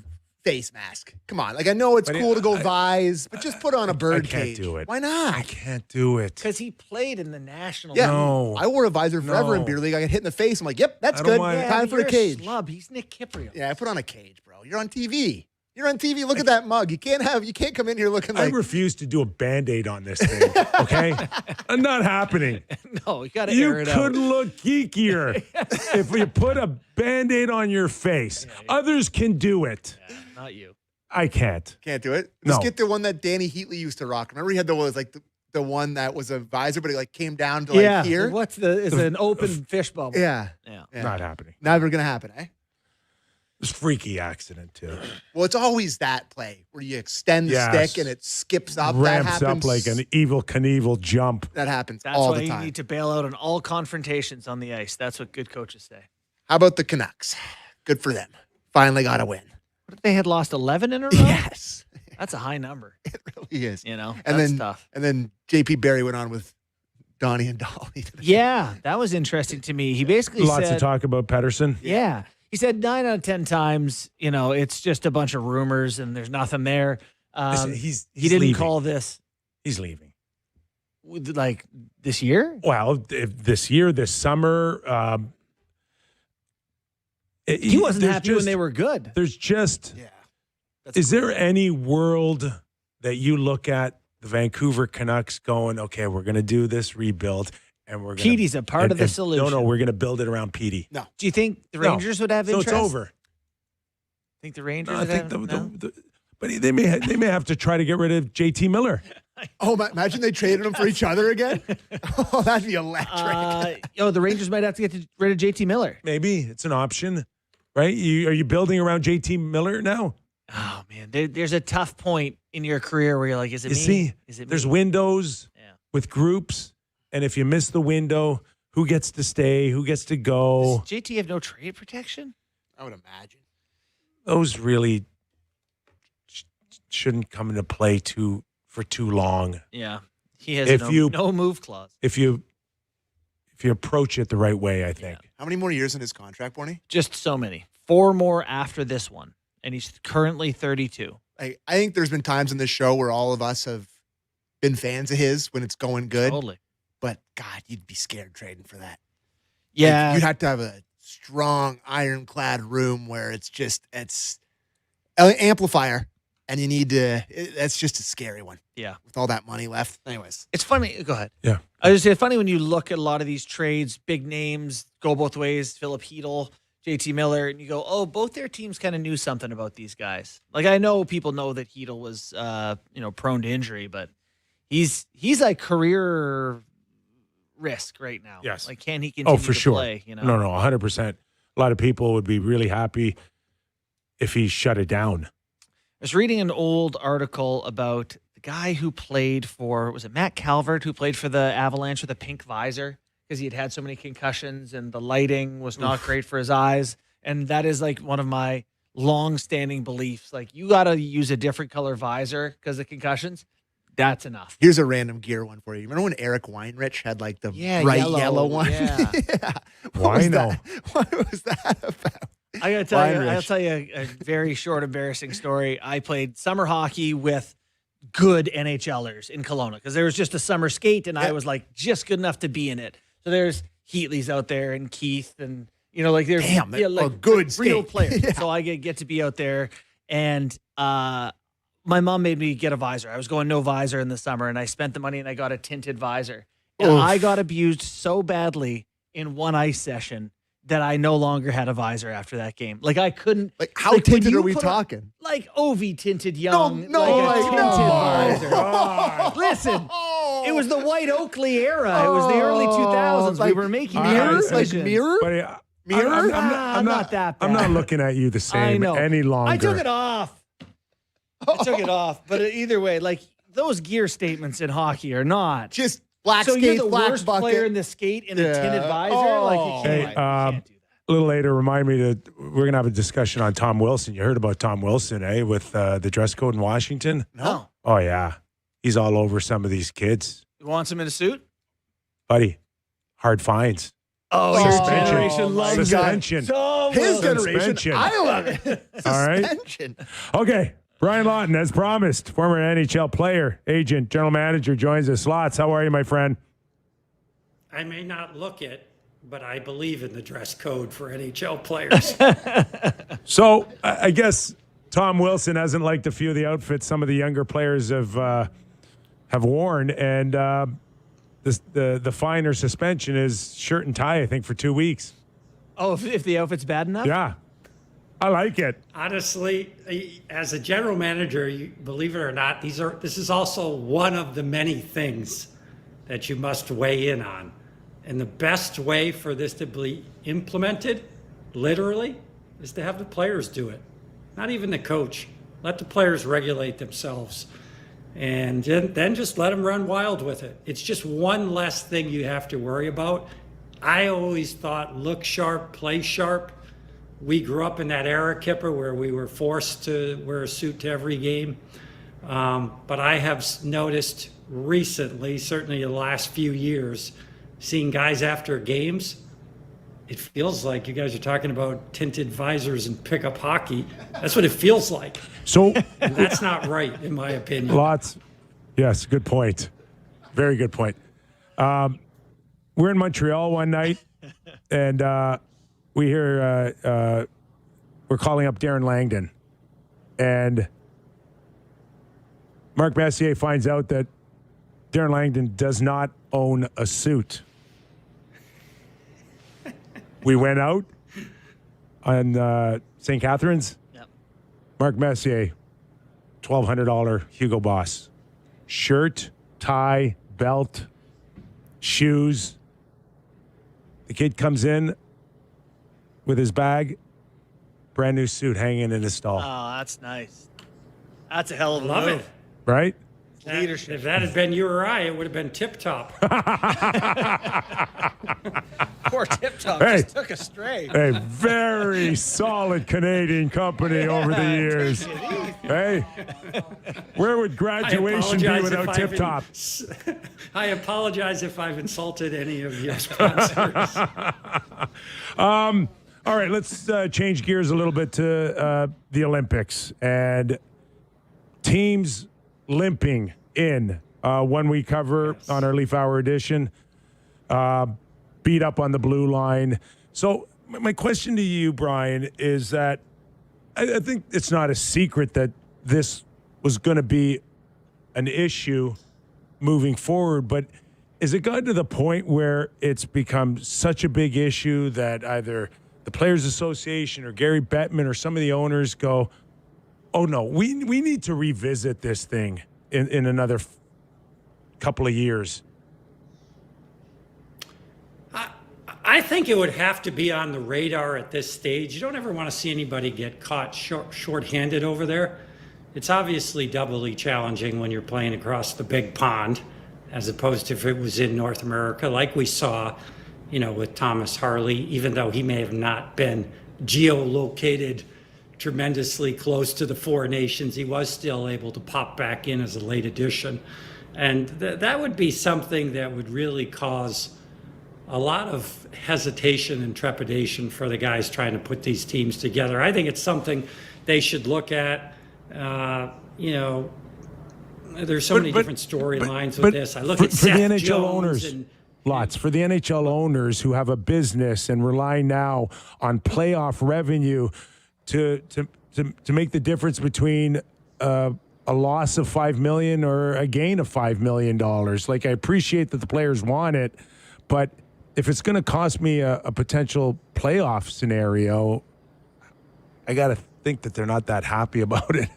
face mask. Come on. Like, I know it's cool to go vise, but just put on a bird cage. do it. Why not? I can't do it. Because he played in the National Yeah. League. No. I wore a visor forever in No. beer league. I get hit in the face. I'm like, yep, that's I don't good. want- Yeah, Time but for a you're cage. Schlub. He's Nick Kypreos. Yeah, I put on a cage, bro. You're on TV. You're on TV. Look at that mug. You can't come in here looking I like refuse to do a Band-Aid on this thing, okay? Not happening. No, you got to You air it could out. look geekier if you put a Band-Aid on your face. Others can do it. Yeah, not you. I can't. Can't do it. No. Just get the one that Danny Heatley used to rock. Remember he had the one that was a visor, but it like came down to like here. It's an open fish bubble. Yeah. Yeah. Not happening. Never gonna happen, eh? It was a freaky accident, too. Well, it's always that play where you extend the Yes. stick and it skips up. That Ramps happens. up like an Evil Knievel jump. That happens That's all why the you time. need to bail out on all confrontations on the ice. That's what good coaches say. How about the Canucks? Good for them. Finally got a win. What if they had lost 11 in a row? Yes. That's a high number. It really is. You know, And that's then tough. And then JP Barry went on with Donnie and Dolly. Yeah, that was interesting to me. He basically Lots said, of talk about Pedersen. Yeah. He said 9 out of 10 times, it's just a bunch of rumors and there's nothing there. Listen, he's He didn't leaving. call this He's leaving. like this year. Well, this year, this summer. He wasn't there's happy when they were good. There's just. Yeah. Is there any world that you look at the Vancouver Canucks going, okay, we're going to do this rebuild and we're going Petey's a part of the solution. No, we're going to build it around Petey. No. Do you think the No. Rangers would have So interest? it's over. Think the Rangers No, I would think have but they may have to try to get rid of JT Miller. Oh, imagine they traded them for each other again. Oh, that'd be electric. The Rangers might have to get rid of JT Miller. Maybe it's an option, right? Are you building around JT Miller now? Oh man, there's a tough point in your career where you're like, is it You me? see, Is it there's me? windows Yeah. with groups, and if you miss the window, who gets to stay? Who gets to go? Does JT have no trade protection? I would imagine. Those really shouldn't come into play for too long. Yeah, he has If you- no move clause. If you if you approach it the right way, I think. How many more years in his contract, Borny? Just so many. 4 more after this one, and he's currently 32. I think there's been times in this show where all of us have been fans of his when it's going good. Totally. But, God, you'd be scared trading for that. Yeah. Like, you'd have to have a strong, ironclad room where it's amplifier, and you need to – that's just a scary one. Yeah. With all that money left. Anyways. It's funny. Go ahead. Yeah. I was just saying, it's funny when you look at a lot of these trades, big names, go both ways, Philip Hedl, JT Miller, and you go, oh, both their teams kind of knew something about these guys. Like, I know people know that Hedl was, prone to injury, but he's like career risk right now. Yes. Like, can he continue for to sure. play? You know? No, 100%. A lot of people would be really happy if he shut it down. I was reading an old article about the guy who played for, was it Matt Calvert, who played for the Avalanche with a pink visor because he had so many concussions and the lighting was not great for his eyes. And that is like one of my long-standing beliefs. Like, you got to use a different color visor because of concussions. That's enough. Here's a random gear one for you. Remember when Eric Weinrich had like the bright yellow one? Yeah. What was that about? I gotta tell you, I'll tell you a very short, embarrassing story. I played summer hockey with good NHLers in Kelowna because there was just a summer skate, and I was like just good enough to be in it. So there's Heatley's out there and Keith, and there's a good real skate. players. Yeah. So I get to be out there, and my mom made me get a visor. I was going no visor in the summer, and I spent the money and I got a tinted visor. And I got abused so badly in one ice session that I no longer had a visor after that game. Like, I couldn't. Like, how when tinted you are we put talking? Like Ovi tinted young. No, like a tinted visor. God. Listen, it was the white Oakley era. It was the early 2000s. Like we were making mirror, the like decisions. mirror. But Mirror? I'm not that bad. I'm not looking at you the I same know. any longer. I took it off. But either way, like, those gear statements in hockey are not. Just black So skate, you're the black worst bucket. player in the skate in a Yeah. tinted visor? Oh. Like, you Hey, can't do that. a little later, remind me we're going to have a discussion on Tom Wilson. You heard about Tom Wilson, with the dress code in Washington? No. Oh, yeah. He's all over some of these kids. You want some in a suit? Buddy, hard fines. Oh, your generation loves that. Suspension. His Suspension. generation. I love it. All right. Suspension. Okay. Brian Lawton, as promised, former NHL player, agent, general manager, joins us. Lots, how are you, my friend? I may not look it, but I believe in the dress code for NHL players. So I guess Tom Wilson hasn't liked a few of the outfits some of the younger players have worn, and the fine or suspension is shirt and tie, I think, for 2 weeks. Oh, if the outfit's bad enough? Yeah, I like it. Honestly, as a general manager, believe it or not, this is also one of the many things that you must weigh in on. And the best way for this to be implemented, literally, is to have the players do it. Not even the coach. Let the players regulate themselves. And then just let them run wild with it. It's just one less thing you have to worry about. I always thought look sharp, play sharp. We grew up in that era, Kyper, where we were forced to wear a suit to every game. But I have noticed recently, certainly the last few years, seeing guys after games, it feels like you guys are talking about tinted visors and pickup hockey. That's what it feels like. So And that's not right, in my opinion. lots. Yes, good point. Very good point. We're in Montreal one night, and we hear we're calling up Darren Langdon, and Mark Messier finds out that Darren Langdon does not own a suit. We went out on St. Catharines. Yep. Mark Messier, $1,200 Hugo Boss. Shirt, tie, belt, shoes. The kid comes in with his bag, brand new suit hanging in his stall. Oh, that's nice. That's a hell of a Love move. it. Right? Leadership. If that had been you or I, it would have been tip-top. Poor Tip Top Hey. just took a stray. A very solid Canadian company over the years. Hey, where would graduation be apologize without if Tip I've Top? I apologize if I've insulted any of your sponsors. All right, let's change gears a little bit to the Olympics and teams limping in. One we cover on our Leaf Hour edition, beat up on the blue line. So my question to you, Brian, is that I think it's not a secret that this was going to be an issue moving forward, but has it gotten to the point where it's become such a big issue that either the Players Association or Gary Bettman or some of the owners go, oh no, we need to revisit this thing in another couple of years? I think it would have to be on the radar at this stage. You don't ever want to see anybody get caught short-handed over there. It's obviously doubly challenging when you're playing across the big pond, as opposed to if it was in North America, like we saw, with Thomas Harley, even though he may have not been geolocated tremendously close to the Four Nations, he was still able to pop back in as a late addition. And that would be something that would really cause a lot of hesitation and trepidation for the guys trying to put these teams together. I think it's something they should look at. There's so many different storylines with this. I look at Seth the NHL Jones owners. For the NHL owners who have a business and rely now on playoff revenue to make the difference between a loss of $5 million or a gain of $5 million. Like, I appreciate that the players want it, but if it's going to cost me a potential playoff scenario, I got to think that they're not that happy about it.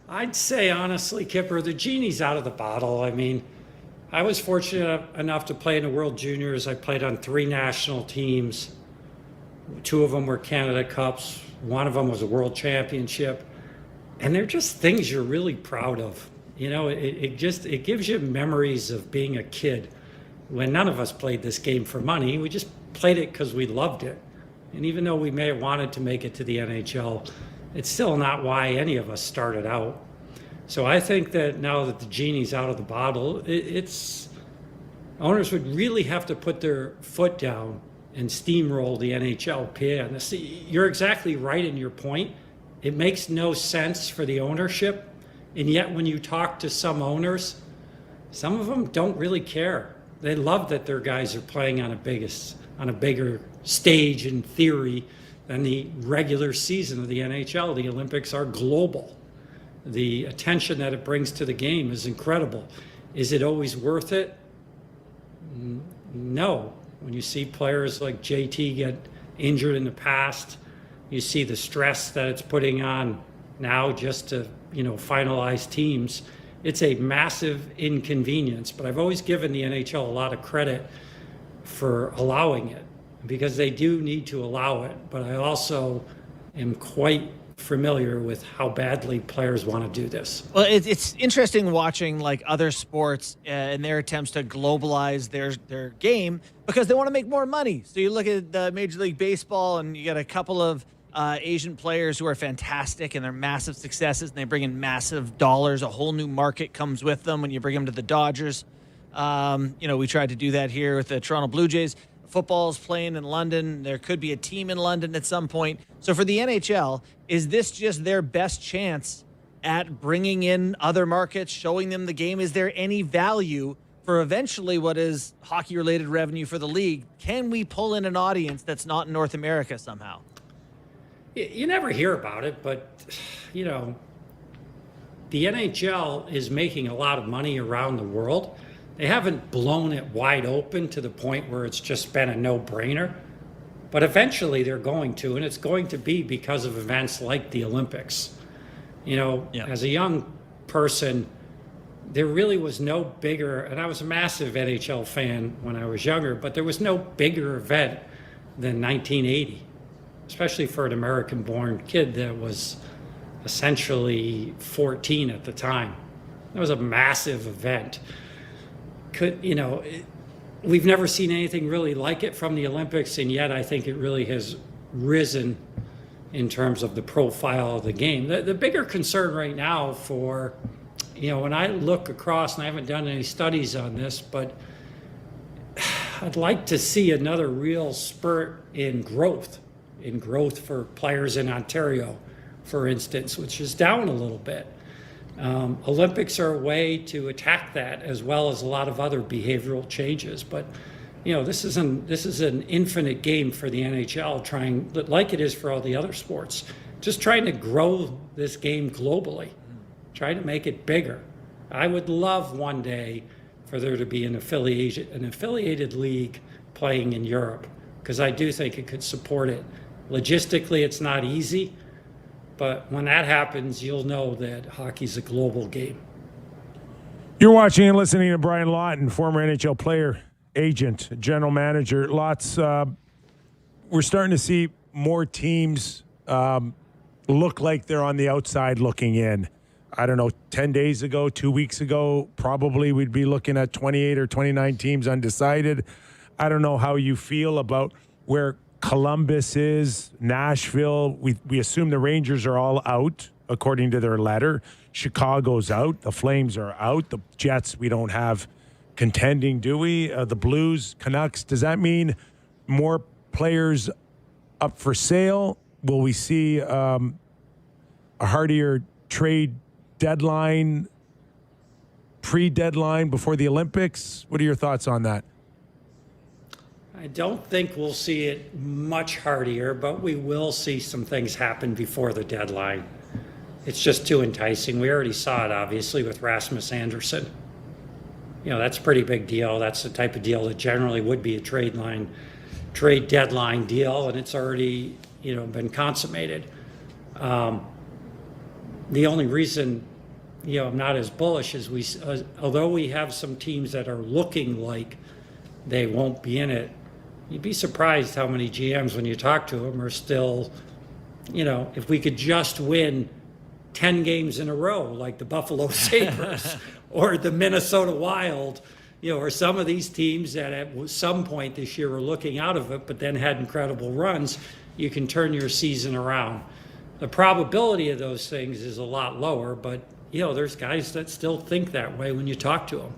I'd say, honestly, Kyper, the genie's out of the bottle. I mean, I was fortunate enough to play in the World Juniors. I played on 3 national teams. 2 of them were Canada Cups. 1 of them was a World Championship. And they're just things you're really proud of. It gives you memories of being a kid when none of us played this game for money. We just played it because we loved it. And even though we may have wanted to make it to the NHL, it's still not why any of us started out. So I think that now that the genie's out of the bottle, owners would really have to put their foot down and steamroll the NHLPA. You're exactly right in your point. It makes no sense for the ownership. And yet when you talk to some owners, some of them don't really care. They love that their guys are playing on a bigger stage in theory than the regular season of the NHL. The Olympics are global. The attention that it brings to the game is incredible. Is it always worth it? No. When you see players like JT get injured in the past, you see the stress that it's putting on now just to, finalize teams. It's a massive inconvenience, but I've always given the NHL a lot of credit for allowing it, because they do need to allow it. But I also am quite familiar with how badly players want to do this. Well, it's interesting watching like other sports and their attempts to globalize their game because they want to make more money. So you look at the Major League Baseball and you got a couple of Asian players who are fantastic and they're massive successes and they bring in massive dollars. A whole new market comes with them when you bring them to the Dodgers. We tried to do that here with the Toronto Blue Jays. Football's playing in London. There could be a team in London at some point. So for the NHL, is this just their best chance at bringing in other markets, showing them the game? Is there any value for eventually what is hockey-related revenue for the league? Can we pull in an audience that's not in North America somehow? You never hear about it, but, the NHL is making a lot of money around the world. They haven't blown it wide open to the point where it's just been a no-brainer. But eventually they're going to, and it's going to be because of events like the Olympics. As a young person, there really was no bigger, and I was a massive NHL fan when I was younger, but there was no bigger event than 1980, especially for an American-born kid that was essentially 14 at the time. It was a massive event. We've never seen anything really like it from the Olympics, and yet I think it really has risen in terms of the profile of the game. The bigger concern right now for when I look across, and I haven't done any studies on this, but I'd like to see another real spurt in growth for players in Ontario, for instance, which is down a little bit. Olympics are a way to attack that, as well as a lot of other behavioral changes. But this is an infinite game for the NHL, trying, like it is for all the other sports, just trying to grow this game globally, trying to make it bigger. I would love one day for there to be an affiliated league playing in Europe, because I do think it could support it. Logistically, it's not easy, but when that happens, you'll know that hockey's a global game. You're watching and listening to Brian Lawton, former NHL player, agent, general manager. We're starting to see more teams look like they're on the outside looking in. I don't know, 10 days ago, 2 weeks ago, probably we'd be looking at 28 or 29 teams undecided. I don't know how you feel about where Columbus is, Nashville. We assume the Rangers are all out, according to their letter. Chicago's out. The Flames are out. The Jets, we don't have contending, do we? The Blues, Canucks. Does that mean more players up for sale? Will we see a heartier trade deadline, pre-deadline before the Olympics? What are your thoughts on that? I don't think we'll see it much hardier, but we will see some things happen before the deadline. It's just too enticing. We already saw it, obviously, with Rasmus Anderson. That's a pretty big deal. That's the type of deal that generally would be a trade deadline deal, and it's already, been consummated. The only reason, I'm not as bullish is although we have some teams that are looking like they won't be in it, you'd be surprised how many GMs, when you talk to them, are still, if we could just win 10 games in a row, like the Buffalo Sabres or the Minnesota Wild, or some of these teams that at some point this year were looking out of it, but then had incredible runs, you can turn your season around. The probability of those things is a lot lower, but, there's guys that still think that way when you talk to them.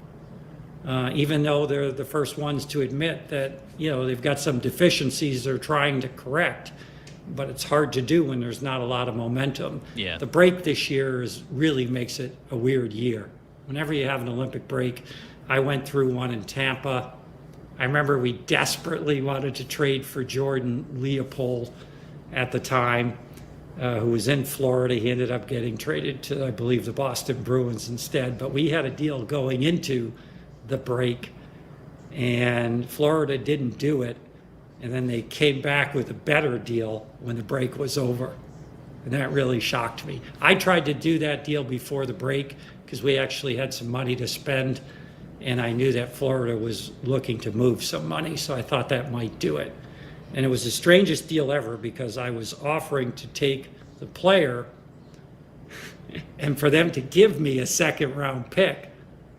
Even though they're the first ones to admit that, they've got some deficiencies they're trying to correct, but it's hard to do when there's not a lot of momentum. Yeah. The break this year really makes it a weird year. Whenever you have an Olympic break, I went through one in Tampa. I remember we desperately wanted to trade for Jordan Leopold at the time, who was in Florida. He ended up getting traded to, I believe, the Boston Bruins instead, but we had a deal going into the break, and Florida didn't do it, and then they came back with a better deal when the break was over, and that really shocked me. I tried to do that deal before the break because we actually had some money to spend, and I knew that Florida was looking to move some money, so I thought that might do it. And it was the strangest deal ever because I was offering to take the player and for them to give me a second-round pick,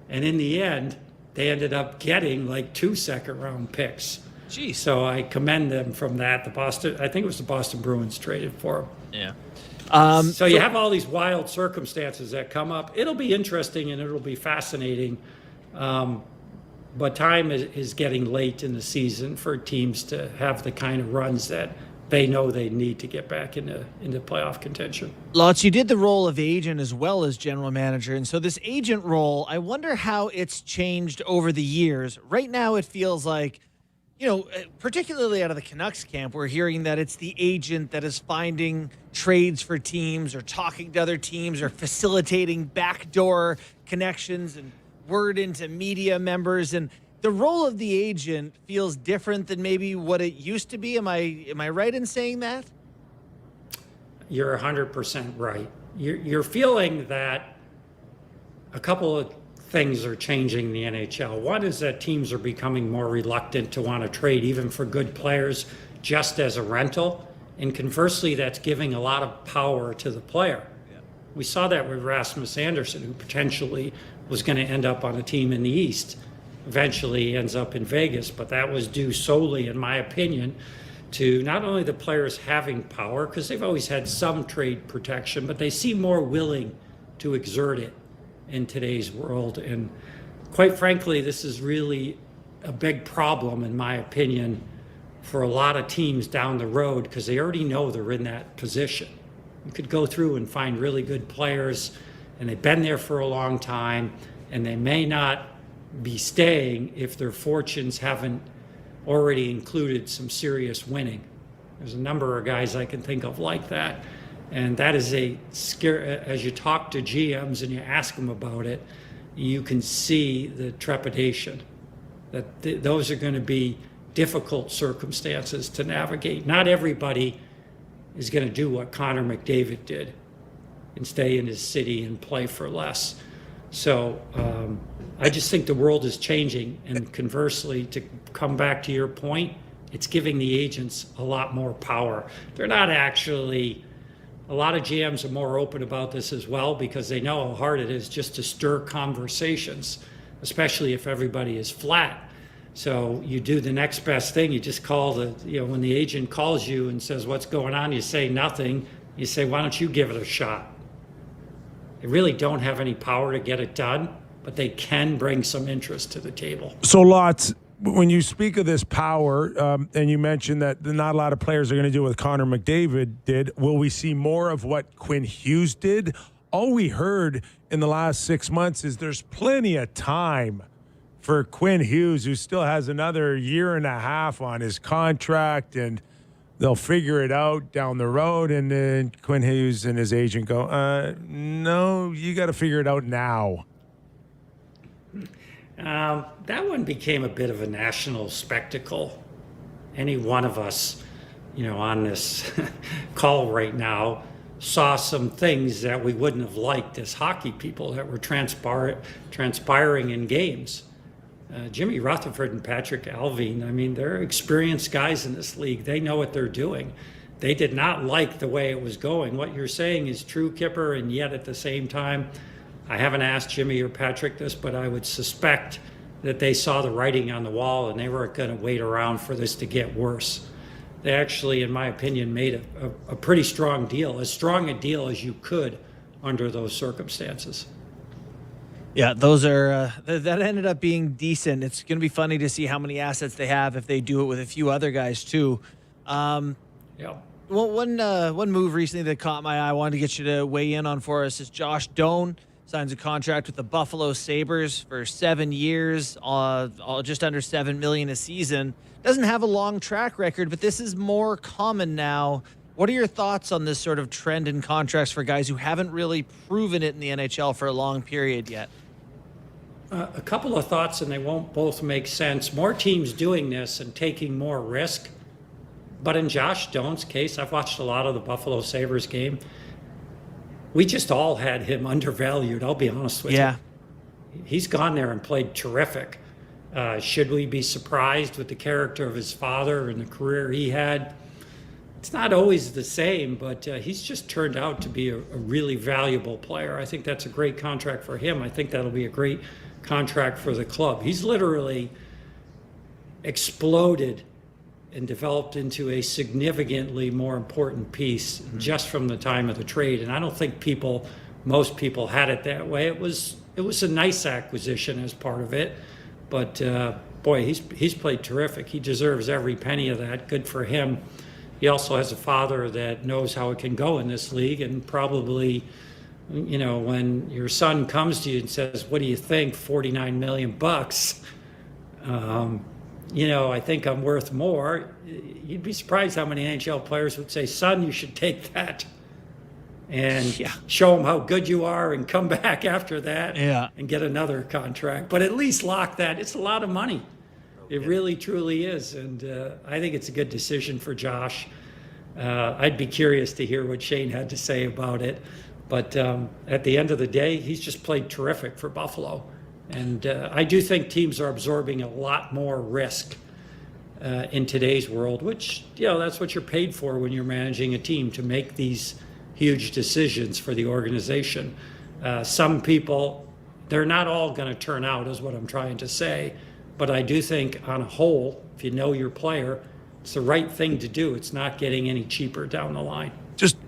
and in the end they ended up getting like 2 second-round picks. Jeez. So I commend them from that. I think it was the Boston Bruins traded for them. Yeah. So you have all these wild circumstances that come up. It'll be interesting and it'll be fascinating. But time is getting late in the season for teams to have the kind of runs that they know they need to get back into playoff contention. Lots, you did the role of agent as well as general manager. And so this agent role, I wonder how it's changed over the years. Right now it feels like, particularly out of the Canucks camp, we're hearing that it's the agent that is finding trades for teams or talking to other teams or facilitating backdoor connections and word into media members. And the role of the agent feels different than maybe what it used to be. Am I right in saying that? You're 100% right. You're feeling that a couple of things are changing in the NHL. One is that teams are becoming more reluctant to want to trade even for good players just as a rental. And conversely, that's giving a lot of power to the player. Yeah. We saw that with Rasmus Anderson, who potentially was going to end up on a team in the East. Eventually he ends up in Vegas, but that was due solely, in my opinion, to not only the players having power, because they've always had some trade protection, but they seem more willing to exert it in today's world. And quite frankly, this is really a big problem, in my opinion, for a lot of teams down the road, because they already know they're in that position. You could go through and find really good players, and they've been there for a long time, and they may not be staying if their fortunes haven't already included some serious winning. There's a number of guys I can think of like that. And that is a scare. As you talk to GMs and you ask them about it, you can see the trepidation that those are going to be difficult circumstances to navigate. Not everybody is going to do what Connor McDavid did and stay in his city and play for less. So I just think the world is changing. And conversely, to come back to your point, it's giving the agents a lot more power. They're not actually, a lot of GMs are more open about this as well, because they know how hard it is just to stir conversations, especially if everybody is flat. So you do the next best thing. You just call when the agent calls you and says, what's going on? You say nothing. You say, why don't you give it a shot? They really don't have any power to get it done, but they can bring some interest to the table. So, Lots, when you speak of this power, and you mentioned that not a lot of players are going to do what Connor McDavid did, will we see more of what Quinn Hughes did? All we heard in the last 6 months is there's plenty of time for Quinn Hughes, who still has another year and a half on his contract, and they'll figure it out down the road. And then Quinn Hughes and his agent go, no, you got to figure it out now. That one became a bit of a national spectacle. Any one of us, on this call right now, saw some things that we wouldn't have liked as hockey people that were transpiring in games. Jimmy Rutherford and Patrick Alvin, they're experienced guys in this league. They know what they're doing. They did not like the way it was going. What you're saying is true, Kyper, and yet at the same time, I haven't asked Jimmy or Patrick this, but I would suspect that they saw the writing on the wall and they weren't going to wait around for this to get worse. They actually, in my opinion, made a pretty strong deal, as strong a deal as you could under those circumstances. Yeah, those are that ended up being decent. It's going to be funny to see how many assets they have if they do it with a few other guys too. Yeah. Well, one move recently that caught my eye, I wanted to get you to weigh in on for us, is Josh Doan signs a contract with the Buffalo Sabres for 7 years, just under $7 million a season. Doesn't have a long track record, but this is more common now. What are your thoughts on this sort of trend in contracts for guys who haven't really proven it in the NHL for a long period yet? A couple of thoughts, and they won't both make sense. More teams doing this and taking more risk. But in Josh Doan's case, I've watched a lot of the Buffalo Sabres game. We just all had him undervalued, I'll be honest with you. He's gone there and played terrific. Should we be surprised with the character of his father and the career he had? It's not always the same, but he's just turned out to be a really valuable player. I think that's a great contract for him. I think that'll be a great contract for the club. He's literally exploded and developed into a significantly more important piece just from the time of the trade. And I don't think most people had it that way. It was a nice acquisition as part of it, but boy, he's played terrific. He deserves every penny of that. Good for him. He also has a father that knows how it can go in this league, and probably, when your son comes to you and says, "What do you think? $49 million bucks? I think I'm worth more." You'd be surprised how many NHL players would say, "Son, you should take that," and show them how good you are, and come back after that and get another contract. But at least lock that. It's a lot of money. It really, truly is. And I think it's a good decision for Josh. I'd be curious to hear what Shane had to say about it. But at the end of the day, he's just played terrific for Buffalo. And I do think teams are absorbing a lot more risk in today's world, which, that's what you're paid for when you're managing a team, to make these huge decisions for the organization. Some people, they're not all going to turn out, is what I'm trying to say. But I do think on a whole, if you know your player, it's the right thing to do. It's not getting any cheaper down the line.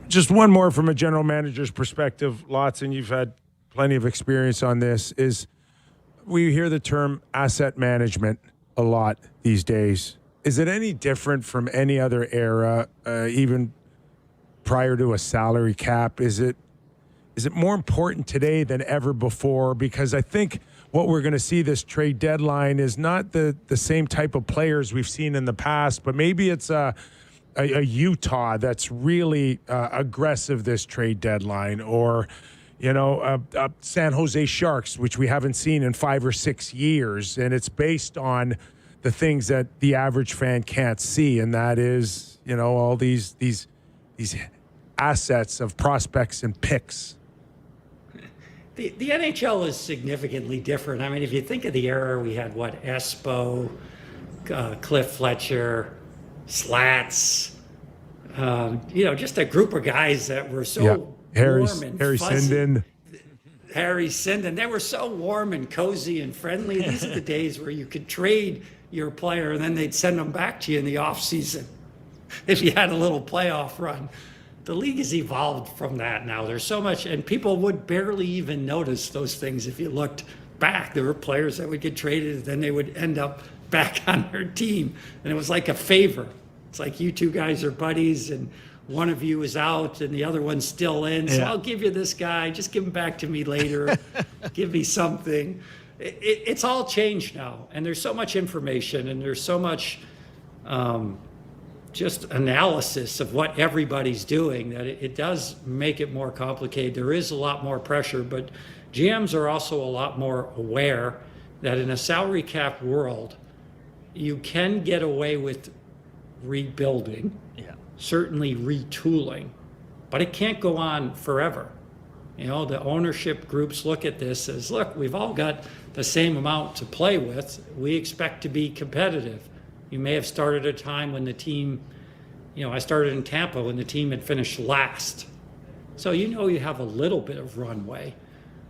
Just one more from a general manager's perspective, Lots, and you've had plenty of experience on this, is we hear the term asset management a lot these days. Is it any different from any other era, even prior to a salary cap? Is it more important today than ever before? Because I think what we're going to see this trade deadline is not the same type of players we've seen in the past, but maybe it's a Utah that's really aggressive this trade deadline, or San Jose Sharks, which we haven't seen in 5 or 6 years, and it's based on the things that the average fan can't see, and that is, all these assets of prospects and picks. The NHL is significantly different. I mean, if you think of the era, we had Espo, Cliff Fletcher, Slats, just a group of guys that were so Harry warm and fuzzy. Sinden. Harry Sinden. They were so warm and cozy and friendly. These are the days where you could trade your player and then they'd send them back to you in the off season if you had a little playoff run. The league has evolved from that now. There's so much, and people would barely even notice those things if you looked back. There were players that would get traded and then they would end up back on their team. And it was like a favor. It's like you two guys are buddies and one of you is out and the other one's still in. So I'll give you this guy. Just give him back to me later. Give me something. It's all changed now. And there's so much information and there's so much just analysis of what everybody's doing that it does make it more complicated. There is a lot more pressure, but GMs are also a lot more aware that in a salary cap world, you can get away with rebuilding, certainly retooling, but it can't go on forever. The ownership groups look at this as, look, we've all got the same amount to play with. We expect to be competitive. You may have started a time when the team, I started in Tampa when the team had finished last. So you have a little bit of runway,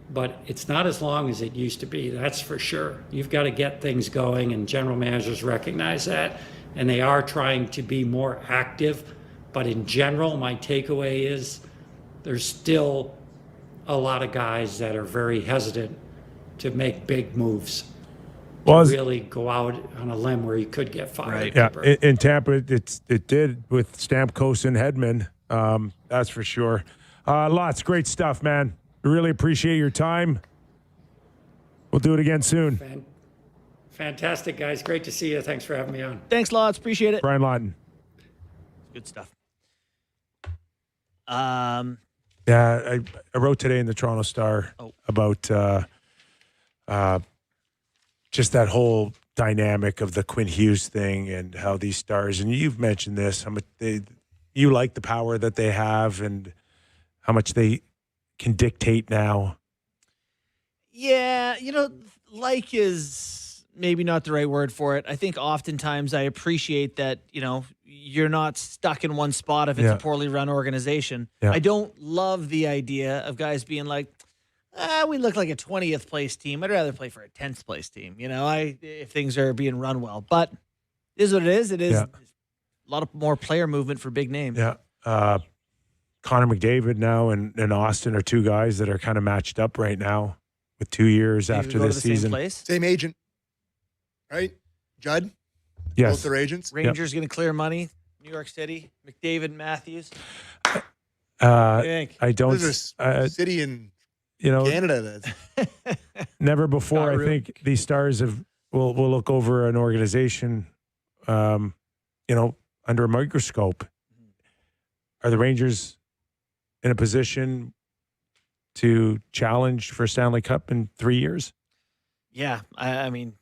but it's not as long as it used to be, that's for sure. You've got to get things going, and general managers recognize that, and they are trying to be more active. But in general, my takeaway is there's still a lot of guys that are very hesitant to make big moves. Well, really go out on a limb where you could get fired. Yeah, in Tampa, it did with Stamkos and Hedman. That's for sure. Lots great stuff, man. Really appreciate your time. We'll do it again soon. Fantastic, guys. Great to see you. Thanks for having me on. Thanks, lots. Appreciate it. Brian Lawton. Good stuff. Yeah, I wrote today in the Toronto Star about just that whole dynamic of the Quinn Hughes thing and how these stars, and you've mentioned this, how much you like the power that they have and how much they can dictate now. Yeah, like is maybe not the right word for it. I think oftentimes I appreciate that, you're not stuck in one spot if it's a poorly run organization. Yeah. I don't love the idea of guys being like, we look like a 20th place team. I'd rather play for a 10th place team, if things are being run well. But it is what it is. It is a lot of more player movement for big names. Yeah. Connor McDavid now and Austin are two guys that are kind of matched up right now with 2 years after this season. Same agent, right? Judd? Yes. Both their agents? Rangers going to clear money. New York City. McDavid, Matthews. I don't. There's a city in Canada that's never before. I think these stars will look over an organization, under a microscope. Are the Rangers in a position to challenge for Stanley Cup in 3 years? Yeah, I mean,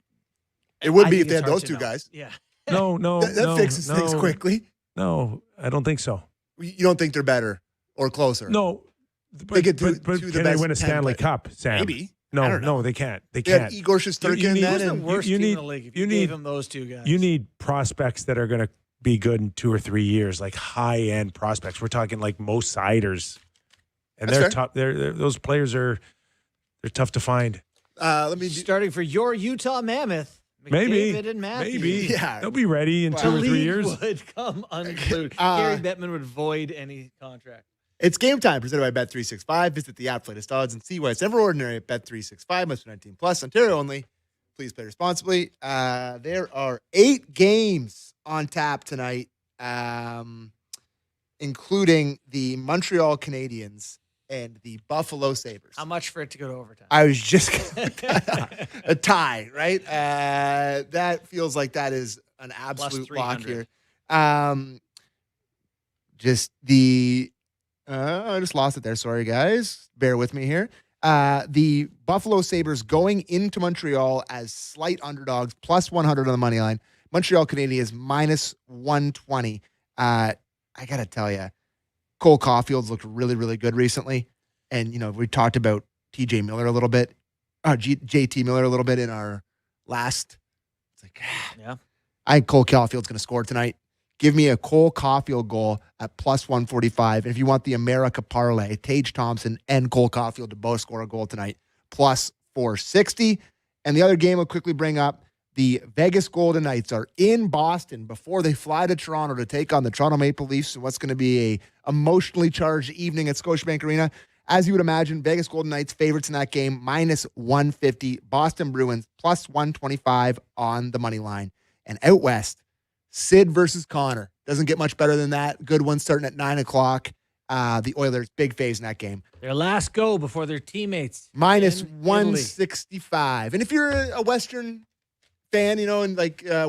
it would be if they had those two guys. Yeah. No, that fixes things quickly. No, I don't think so. You don't think they're better or closer? No, but they get to can they win a Stanley Cup, Sam? Maybe. No, they can't. They They can't. had Igor Shesterkin then, and worst team in the league if you gave him those two guys. You need prospects that are going to be good in 2 or 3 years, like high-end prospects. We're talking like Mo Siders, and they're tough. Those players they're tough to find. Starting for your Utah Mammoth. McDavid and Matthews. Maybe. Yeah. They'll be ready in 2 or 3 years. Would come unglued. Gary Bettman would void any contract. It's game time, presented by Bet365. Visit the app, latest odds, and see why it's ever ordinary at Bet365. Must be 19 plus. Ontario only. Please play responsibly. There are 8 games on tap tonight, including the Montreal Canadiens and the Buffalo Sabres. How much for it to go to overtime? I was just a tie, right? That feels like that is an absolute lock here. I just lost it there. Sorry, guys. Bear with me here. The Buffalo Sabres going into Montreal as slight underdogs, plus 100 on the money line. Montreal Canadiens minus 120. I got to tell you, Cole Caulfield's looked really, really good recently. And, we talked about JT Miller a little bit in our last. It's like, yeah. I think Cole Caulfield's going to score tonight. Give me a Cole Caulfield goal at plus 145. And if you want the America parlay, Tage Thompson and Cole Caulfield to both score a goal tonight, plus 460. And the other game I'll quickly bring up, the Vegas Golden Knights are in Boston before they fly to Toronto to take on the Toronto Maple Leafs in what's going to be a emotionally charged evening at Scotiabank Arena. As you would imagine, Vegas Golden Knights favorites in that game, minus 150. Boston Bruins, plus 125 on the money line. And out west, Sid versus Connor. Doesn't get much better than that. Good one starting at 9 o'clock. The Oilers, big phase in that game. Their last go before their teammates. Minus in 165. Italy. And if you're a Western fan, and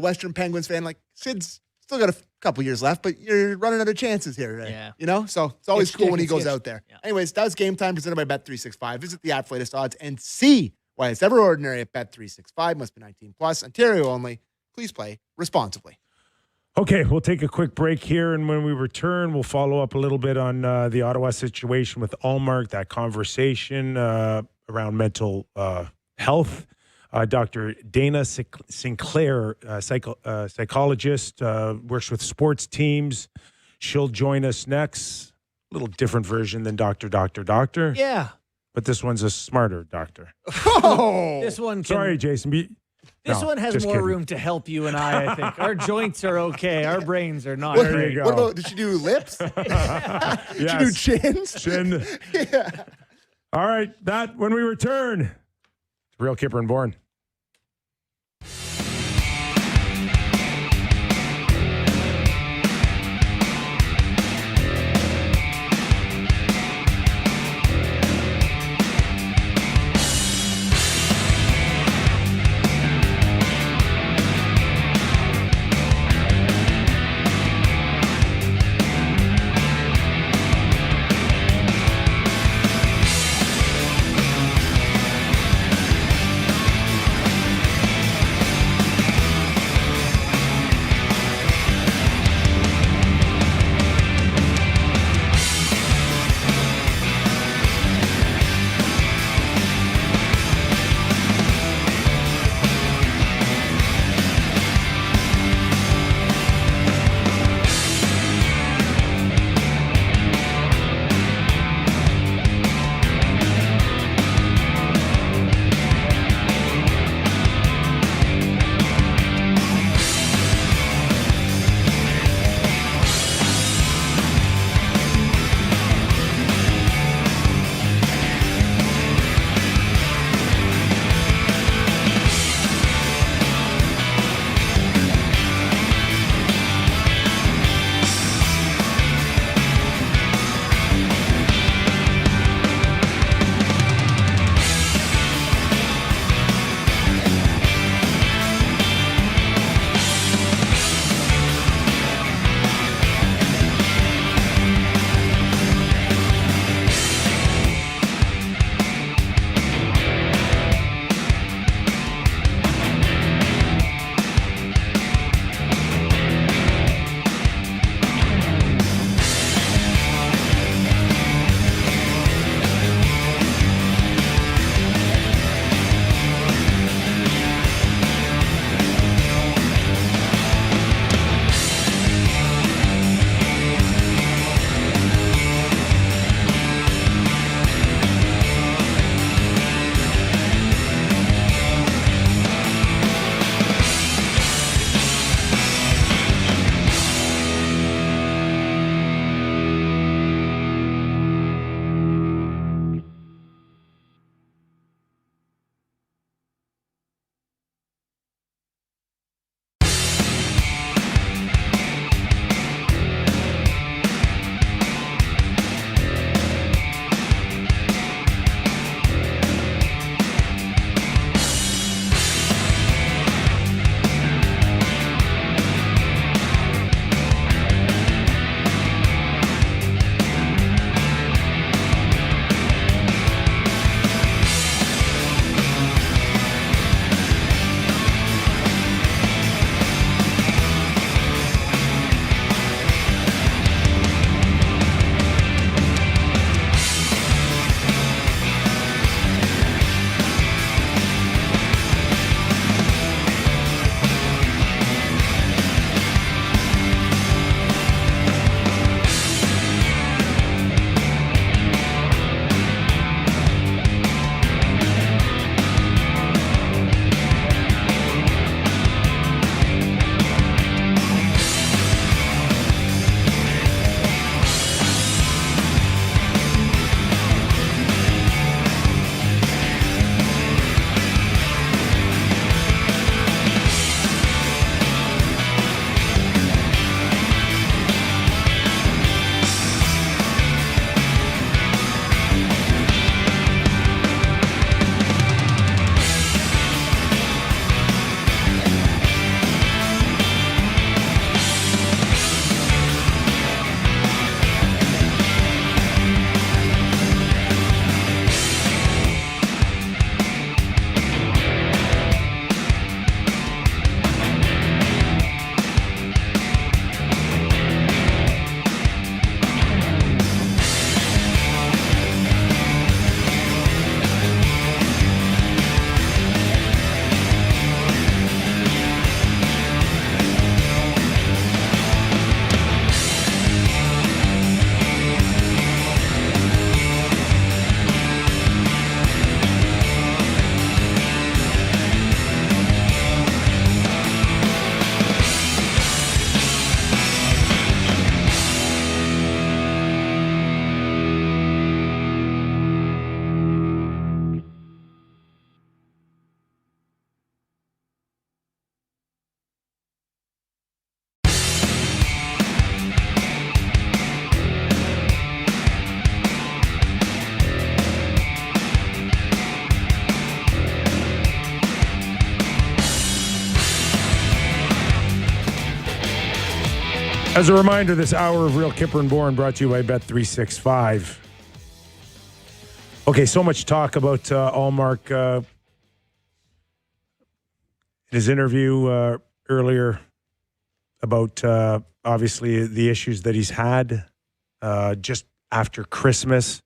Western Penguins fan, Sid's still got a couple years left, but you're running out of chances here. Yeah. So it's always cool when he goes sketch. out there. Yeah. Anyways, that was Game Time presented by Bet365. Visit the app for latest odds and see why it's ever ordinary at Bet365. Must be 19 plus. Ontario only. Please play responsibly. Okay, we'll take a quick break here, and when we return, we'll follow up a little bit on the Ottawa situation with Allmark, that conversation around mental health. Dr. Dana Sinclair, psychologist, works with sports teams. She'll join us next. A little different version than Doctor. Yeah. But this one's a smarter doctor. Oh! This one can, Sorry, Jason. This one has just more kidding. room to help you and I think. Our joints are okay. Our brains are not. There you go. What about, did she do lips? Did she do Yes. chins? Chin. Yeah. All right, that when we return. It's Real Kyper and Bourne. As a reminder, this hour of Real Kyper and Bourne brought to you by Bet365. Okay, so much talk about Allmark. His interview earlier about obviously the issues that he's had just after Christmas.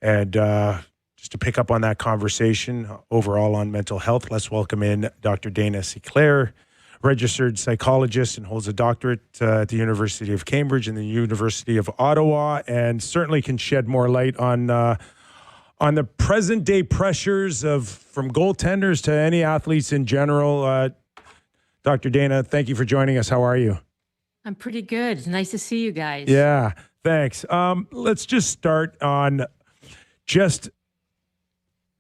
And just to pick up on that conversation overall on mental health, let's welcome in Dr. Dana Sinclair, registered psychologist and holds a doctorate at the University of Cambridge and the University of Ottawa, and certainly can shed more light on the present day pressures from goaltenders to any athletes in general. Dr. Dana, thank you for joining us. How are you? I'm pretty good. It's nice to see you guys. Yeah, thanks. Let's just start on just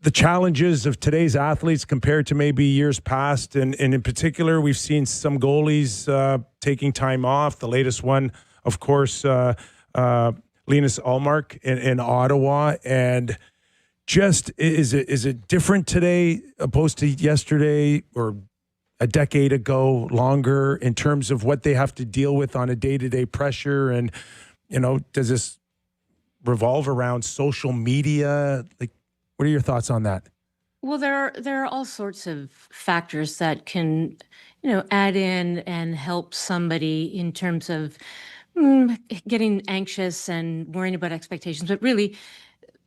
the challenges of today's athletes compared to maybe years past. And in particular, we've seen some goalies taking time off. The latest one, of course, Linus Allmark in Ottawa. And just, is it different today opposed to yesterday or a decade ago, longer, in terms of what they have to deal with on a day-to-day pressure? And, does this revolve around social media? Like, what are your thoughts on that? Well, there are all sorts of factors that can, add in and help somebody in terms of getting anxious and worrying about expectations. But really,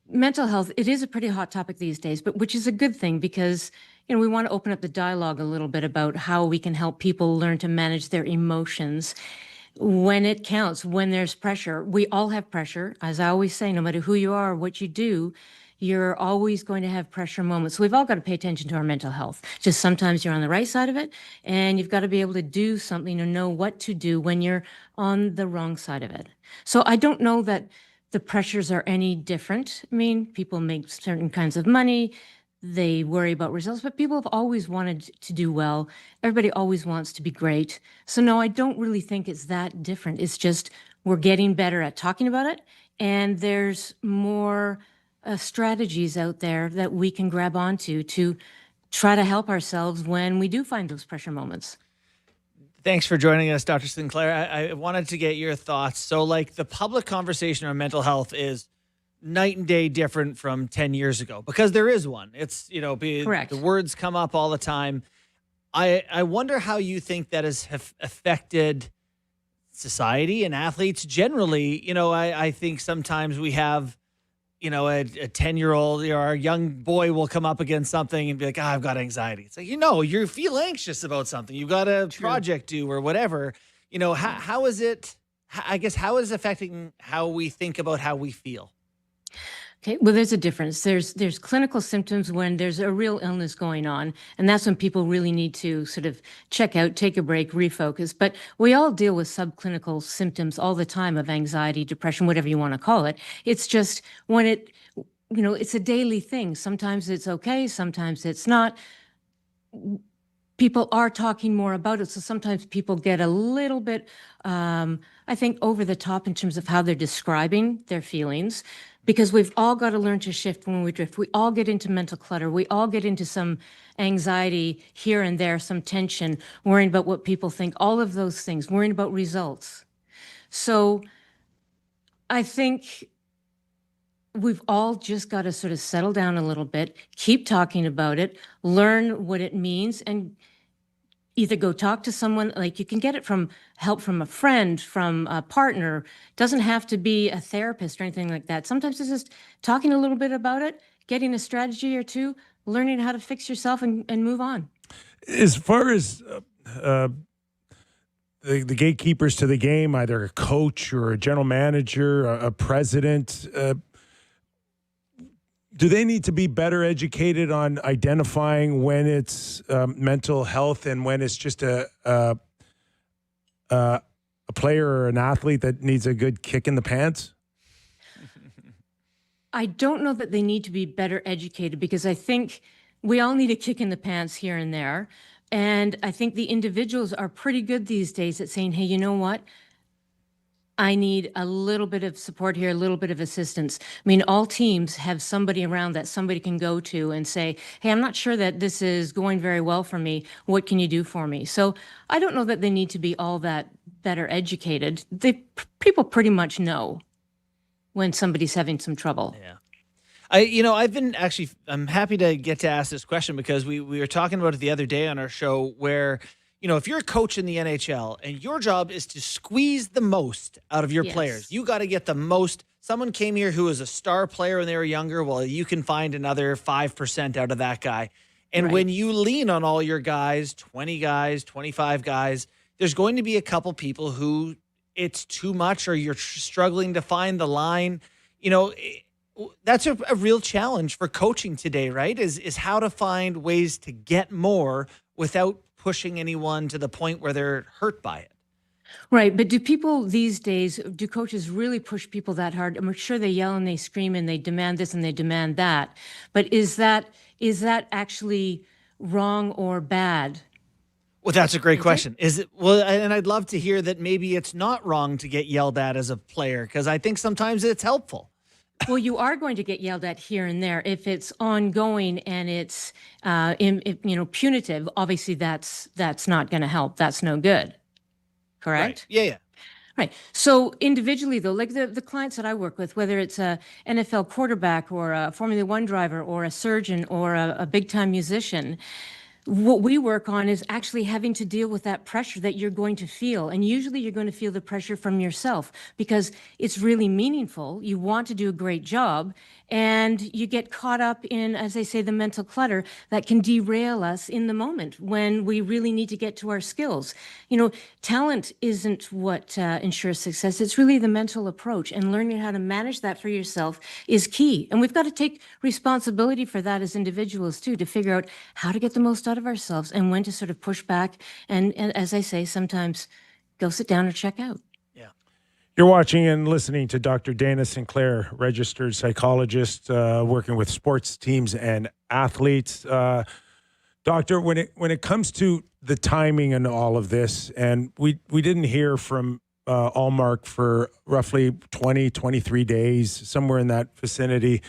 mental health, it is a pretty hot topic these days, but which is a good thing because, we want to open up the dialogue a little bit about how we can help people learn to manage their emotions when it counts, when there's pressure. We all have pressure. As I always say, no matter who you are or what you do, you're always going to have pressure moments. So we've all got to pay attention to our mental health. Just sometimes you're on the right side of it, and you've got to be able to do something or know what to do when you're on the wrong side of it. So I don't know that the pressures are any different. I mean, people make certain kinds of money. They worry about results, but people have always wanted to do well. Everybody always wants to be great. So no, I don't really think it's that different. It's just we're getting better at talking about it, and there's more strategies out there that we can grab onto to try to help ourselves when we do find those pressure moments. Thanks for joining us, Dr. Sinclair. I wanted to get your thoughts. So, the public conversation on mental health is night and day different from 10 years ago, because there is one. It's, Correct. The words come up all the time. I wonder how you think that has affected society and athletes generally. I think sometimes we have, a 10-year-old or a young boy will come up against something and be like, I've got anxiety. It's like, you feel anxious about something. You've got a project due or whatever. How is it, I guess, how is it affecting how we think about how we feel? Okay, well, there's a difference. There's clinical symptoms when there's a real illness going on, and that's when people really need to sort of check out, take a break, refocus. But we all deal with subclinical symptoms all the time of anxiety, depression, whatever you want to call it. It's just when it's a daily thing. Sometimes it's okay, sometimes it's not. People are talking more about it, so sometimes people get a little bit, I think, over the top in terms of how they're describing their feelings. Because we've all got to learn to shift when we drift. We all get into mental clutter. We all get into some anxiety here and there, some tension, worrying about what people think, all of those things, worrying about results. So I think we've all just got to sort of settle down a little bit, keep talking about it, learn what it means, and either go talk to someone. You can get it from help from a friend, from a partner. Doesn't have to be a therapist or anything like that. Sometimes it's just talking a little bit about it, getting a strategy or two, learning how to fix yourself and move on. As far as the gatekeepers to the game, either a coach or a general manager, a president, do they need to be better educated on identifying when it's mental health and when it's just a player or an athlete that needs a good kick in the pants? I don't know that they need to be better educated, because I think we all need a kick in the pants here and there. And I think the individuals are pretty good these days at saying, hey, you know what? I need a little bit of support here, a little bit of assistance. I mean, all teams have somebody around that somebody can go to and say, hey, I'm not sure that this is going very well for me. What can you do for me? So I don't know that they need to be all that better educated, people pretty much know when somebody's having some trouble. Yeah. I'm happy to get to ask this question because we were talking about it the other day on our show where, if you're a coach in the NHL and your job is to squeeze the most out of your players, you got to get the most. Someone came here who was a star player when they were younger. Well, you can find another 5% out of that guy. And when you lean on all your guys, 20 guys, 25 guys, there's going to be a couple people who it's too much or you're struggling to find the line. That's a real challenge for coaching today, right? Is how to find ways to get more without pushing anyone to the point where they're hurt by it. Right. But do people these days, do coaches really push people that hard? I'm sure they yell and they scream and they demand this and they demand that. But is that actually wrong or bad? Well, that's a great question. Is it? Well, and I'd love to hear that maybe it's not wrong to get yelled at as a player, because I think sometimes it's helpful. Well, you are going to get yelled at here and there if it's ongoing and it's punitive. Obviously, that's not going to help. That's no good. Correct? Right. Yeah. Right. So individually, though, like the clients that I work with, whether it's a NFL quarterback or a Formula One driver or a surgeon or a big-time musician, what we work on is actually having to deal with that pressure that you're going to feel. And usually you're going to feel the pressure from yourself because it's really meaningful. You want to do a great job and you get caught up in, as they say, the mental clutter that can derail us in the moment when we really need to get to our skills. Talent isn't what ensures success. It's really the mental approach, and learning how to manage that for yourself is key. And we've got to take responsibility for that as individuals too, to figure out how to get the most out of ourselves and when to sort of push back. And as I say, sometimes go sit down or check out. You're watching and listening to Dr. Dana Sinclair, registered psychologist, working with sports teams and athletes. Doctor, when it comes to the timing and all of this, and we didn't hear from Allmark for roughly 20, 23 days, somewhere in that vicinity,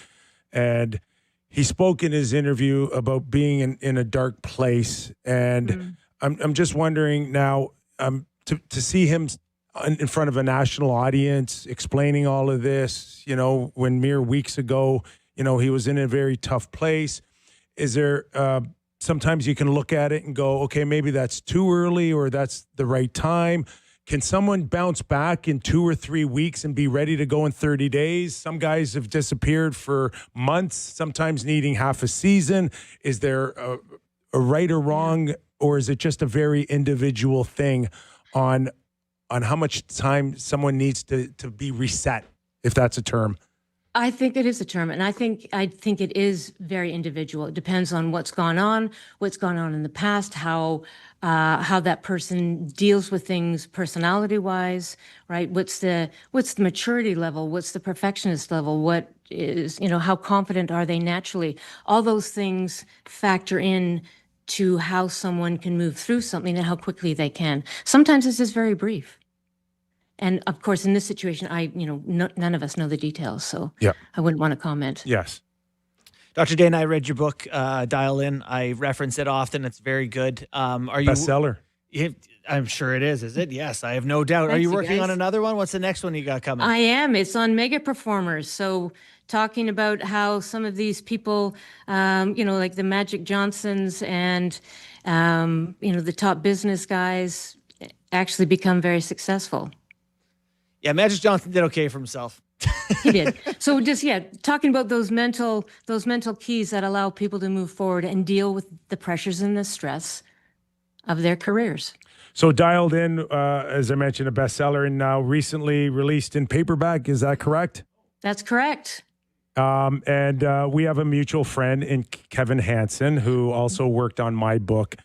and he spoke in his interview about being in a dark place, and I'm just wondering now to see him in front of a national audience explaining all of this, when mere weeks ago, he was in a very tough place. Is there sometimes you can look at it and go, okay, maybe that's too early or that's the right time? Can someone bounce back in 2 or 3 weeks and be ready to go in 30 days? Some guys have disappeared for months, sometimes needing half a season. Is there a right or wrong, or is it just a very individual thing on how much time someone needs to be reset, if that's a term? I think it is a term, and I think it is very individual. It depends on what's gone on in the past, how that person deals with things personality-wise, right? What's the maturity level? What's the perfectionist level? What is, how confident are they naturally? All those things factor in to how someone can move through something and how quickly they can. Sometimes it's just very brief. And of course, in this situation, none of us know the details, so I wouldn't want to comment. Yes. Dr. Dana, I read your book, Dial In. I reference it often. It's very good. Are you bestseller? I'm sure it is it? Yes, I have no doubt. Thanks, are you you working guys. on another one? What's the next one you got coming? I am. It's on mega performers. So talking about how some of these people, like the Magic Johnsons and, the top business guys actually become very successful. Yeah, Magic Johnson did okay for himself. He did. So just, talking about those mental keys that allow people to move forward and deal with the pressures and the stress of their careers. So Dialed In, as I mentioned, a bestseller, and now recently released in paperback. Is that correct? That's correct. And we have a mutual friend in Kevin Hansen who also worked on my book,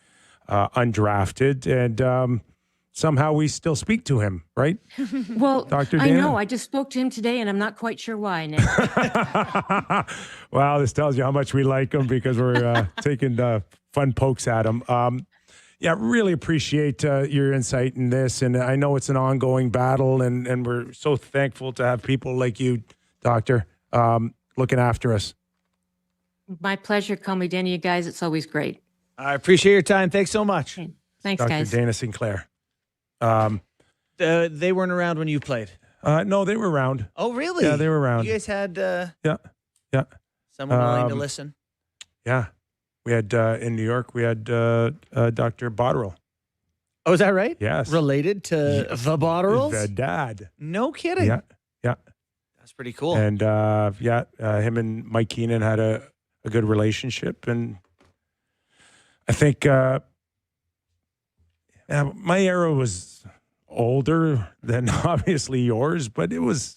Undrafted, and somehow we still speak to him, right? Well, Dr. I Dana? know. I just spoke to him today, and I'm not quite sure why, Nick. Well, this tells you how much we like him because we're taking fun pokes at him. Really appreciate your insight in this. And I know it's an ongoing battle, and we're so thankful to have people like you, Doctor, looking after us. My pleasure. Call me Danny, you guys. It's always great. I appreciate your time. Thanks so much. Okay. Thanks, Dr. guys. Dana Sinclair. They weren't around when you played. No, they were around. Oh, really? Yeah, they were around. You guys had Yeah. someone willing to listen. Yeah. We had, in New York, we had Dr. Botterill. Oh, is that right? Yes. Related to the Botterals? The dad. No kidding. Yeah. That's pretty cool. And, him and Mike Keenan had a good relationship. And I think my era was older than obviously yours, but it's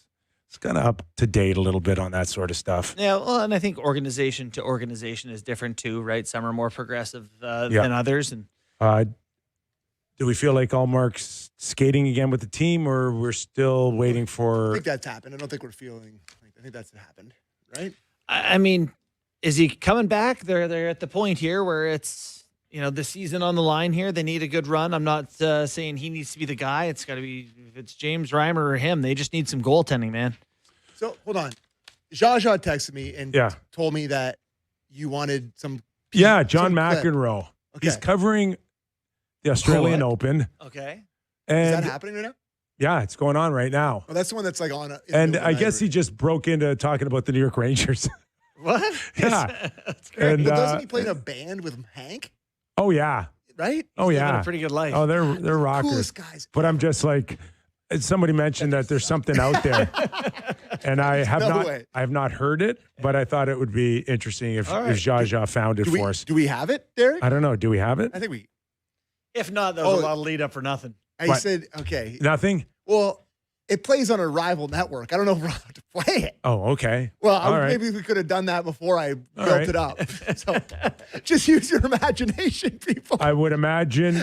kind of up to date a little bit on that sort of stuff. Yeah, well, and I think organization to organization is different too, right? Some are more progressive than others. And do we feel like Allmark's skating again with the team, or we're still waiting I for? think that's happened. I don't think we're feeling. I think that's happened, right? I mean, is he coming back? They're at the point here where it's the season on the line here. They need a good run. I'm not saying he needs to be the guy. It's got to be if it's James Reimer or him. They just need some goaltending, man. So hold on, Jaja texted me and Yeah. told me that you wanted some. Yeah, John some clip. McEnroe. Okay. He's covering the Australian Open. Okay. And Is that happening right now? yeah, it's going on right now. Oh, that's the one that's like on. And I guess he just broke into talking about the New York Rangers. What? Yeah. That's great. And Well, doesn't he play in a band with Hank? oh yeah. Right? Oh Living yeah. a pretty good life. Oh, they're rockers. Coolest guys. But I'm just like, somebody mentioned that there's something out there, and I have No way. I have not heard it, but I thought it would be interesting if All right. Jaja found it Do for us. we have it, Derek? I don't know. Do we have it? I think we. If not, that was Oh. a lot of lead up for nothing. I What? said okay. Nothing. Well, it plays on a rival network. I don't know if we're allowed to play it. Oh, okay. Well, All right. maybe we could have done that before I built right. it up. So just use your imagination, people. I would imagine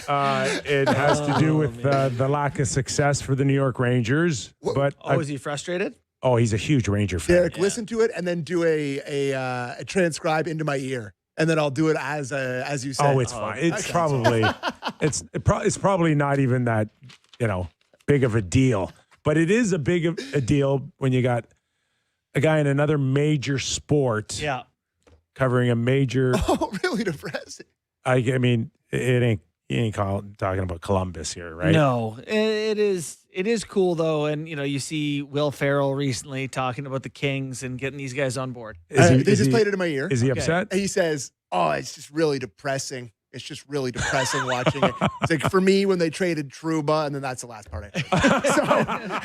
it has to do with the lack of success for the New York Rangers. But Is he frustrated? he's a huge Ranger fan. Derek, listen to it and then do a transcribe into my ear, and then I'll do it as you said. Oh, it's fine. It's okay. probably it's probably not even that big of a deal, but it is a deal when you got a guy in another major sport Yeah. covering a major. Oh, really depressing. I mean, you ain't talking about Columbus here, right? No, it is. It is cool though, and you see Will Ferrell recently talking about the Kings and getting these guys on board. They just played it in my ear. Is he Okay. upset? And he says, "Oh, it's just really depressing. It's just really depressing watching it." It's like for me when they traded Trouba, and then that's the last part I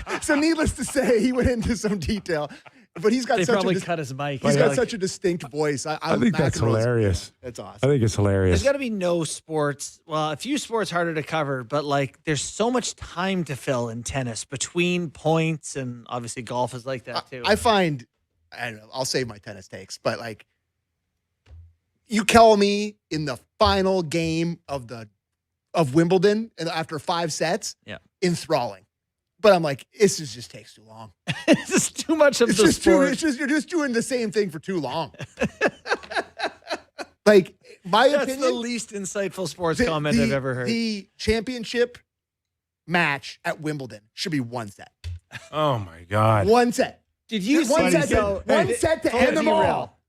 heard. So needless to say, he went into some detail, but he's got They such probably a cut his mic. he's Yeah. got such a distinct voice. I think that's hilarious. That's I awesome. think it's hilarious. There's got to be no sports. Well, a few sports harder to cover, but there's so much time to fill in tennis between points, and obviously golf is like that too. I find, I don't know, I'll save my tennis takes, but you call me in the final game of Wimbledon and after 5 sets, Yeah. enthralling. But I'm like, this just takes too long. It's just too much of It's the just too, sport. it's just you're just doing the same thing for too long. My That's opinion, the least insightful sports comment I've ever heard. The championship match at Wimbledon should be 1 set. Oh my God. 1 set. Did you One see set, so- one set to Full end them derail. all.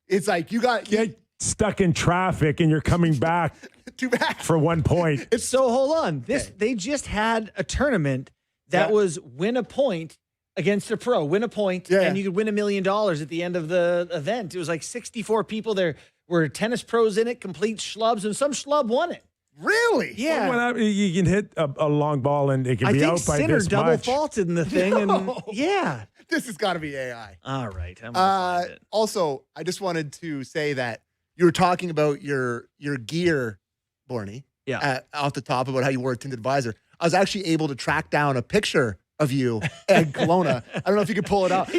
It's like you got Get stuck in traffic and you're coming back too bad. for 1 point. So hold on. They just had a tournament that Yeah. was win a point against a pro, win a point, Yeah. and you could win $1 million at the end of the event. It was like 64 people. There were tennis pros in it, complete schlubs, and some schlub won it. Really? Yeah. What happened? You can hit a long ball and it can I be think out by Sinner this double much. faulted in the thing. No. And yeah. This has got to be AI. All right. I'm gonna find it. Also, I just wanted to say that you were talking about your gear, Bourne. Yeah. Off the top about how you wore a tinted visor. I was actually able to track down a picture of you at Kelowna. I don't know if you could pull it up.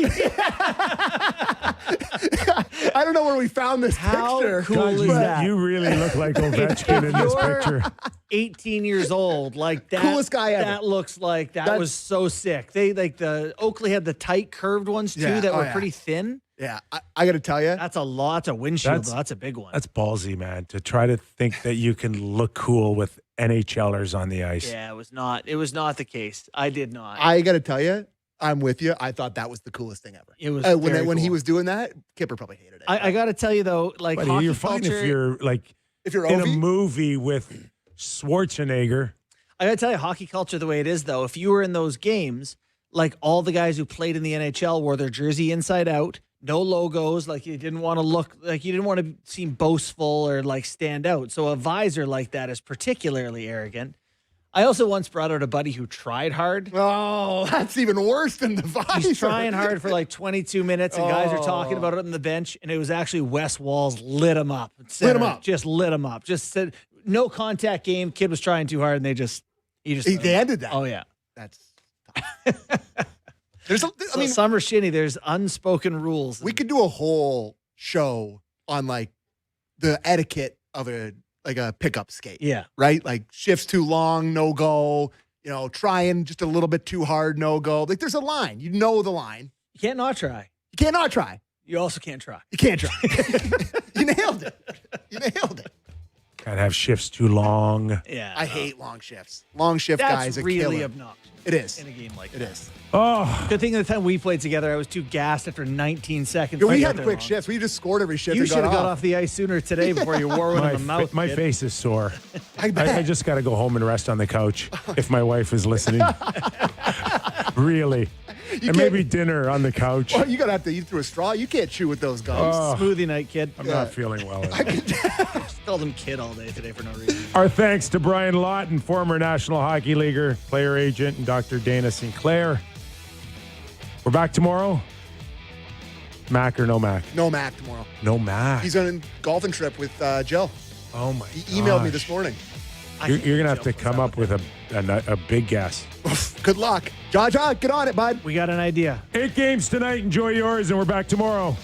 I don't know where we found this How picture. cool God, is you, that? you really look like Ovechkin in this You're picture. 18 years old, like that. Coolest guy ever. That looks like that That's- was so sick. They the Oakley had the tight curved ones too Yeah. that Oh, were yeah. pretty thin. Yeah, I got to tell you. That's a lot. That's a windshield. That's a big one. That's ballsy, man, to try to think that you can look cool with NHLers on the ice. Yeah, it was not. It was not the case. I did not. I got to tell you, I'm with you. I thought that was the coolest thing ever. It was when he cool. was doing that, Kyper probably hated it. I got to tell you though, like Buddy, hockey you're fine culture, if you're like if you're in a Ovi, movie with Schwarzenegger. I gotta tell you, hockey culture the way it is, though, if you were in those games, like all the guys who played in the NHL wore their jersey inside out, no logos, like you didn't want to look like you didn't want to seem boastful or like stand out. So a visor like that is particularly arrogant. I also once brought out a buddy who tried hard. Oh, that's even worse than the visor. He's trying hard for like 22 minutes, and guys are talking about it on the bench, and it was actually Wes Walls lit him up. Lit him up. Just lit him up. Just said, no contact game. Kid was trying too hard, and they ended that. Oh, yeah. That's tough. I mean, some are shitty. There's unspoken rules. We could do a whole show on like the etiquette of a pickup skate. Yeah. Right? Like shifts too long, no go, trying just a little bit too hard, no go. Like there's a line. You know the line. You can't not try. You can't not try. You also can't try. You can't try. You nailed it. You nailed it. Can't have shifts too long. Yeah. I hate long shifts. Long shift That's guys are really killer. obnoxious. It is. In a game like It that. is. Oh, Good thing the time we played together, I was too gassed after 19 seconds. Yeah, we to get had there quick long. shifts. We just scored every shift. You and should have got off the ice sooner today before you wore one in the mouth. my kid. face is sore. I bet. I just got to go home and rest on the couch if my wife is listening. Really. And maybe dinner on the couch. Well, you gotta have to eat through a straw. You can't chew with those gums. Smoothie night, kid. I'm not feeling well. Just called him kid all day today for no reason. Our thanks to Brian Lawton, former National Hockey Leaguer, player agent, and Dr. Dana Sinclair. We're back tomorrow. Mac or no Mac? No Mac tomorrow. No Mac. He's on a golfing trip with Jill. Oh my! He emailed me this morning. You're gonna have to come up with a big guess. Good luck. Jaja, get on it, bud. We got an idea. 8 games tonight. Enjoy yours, and we're back tomorrow.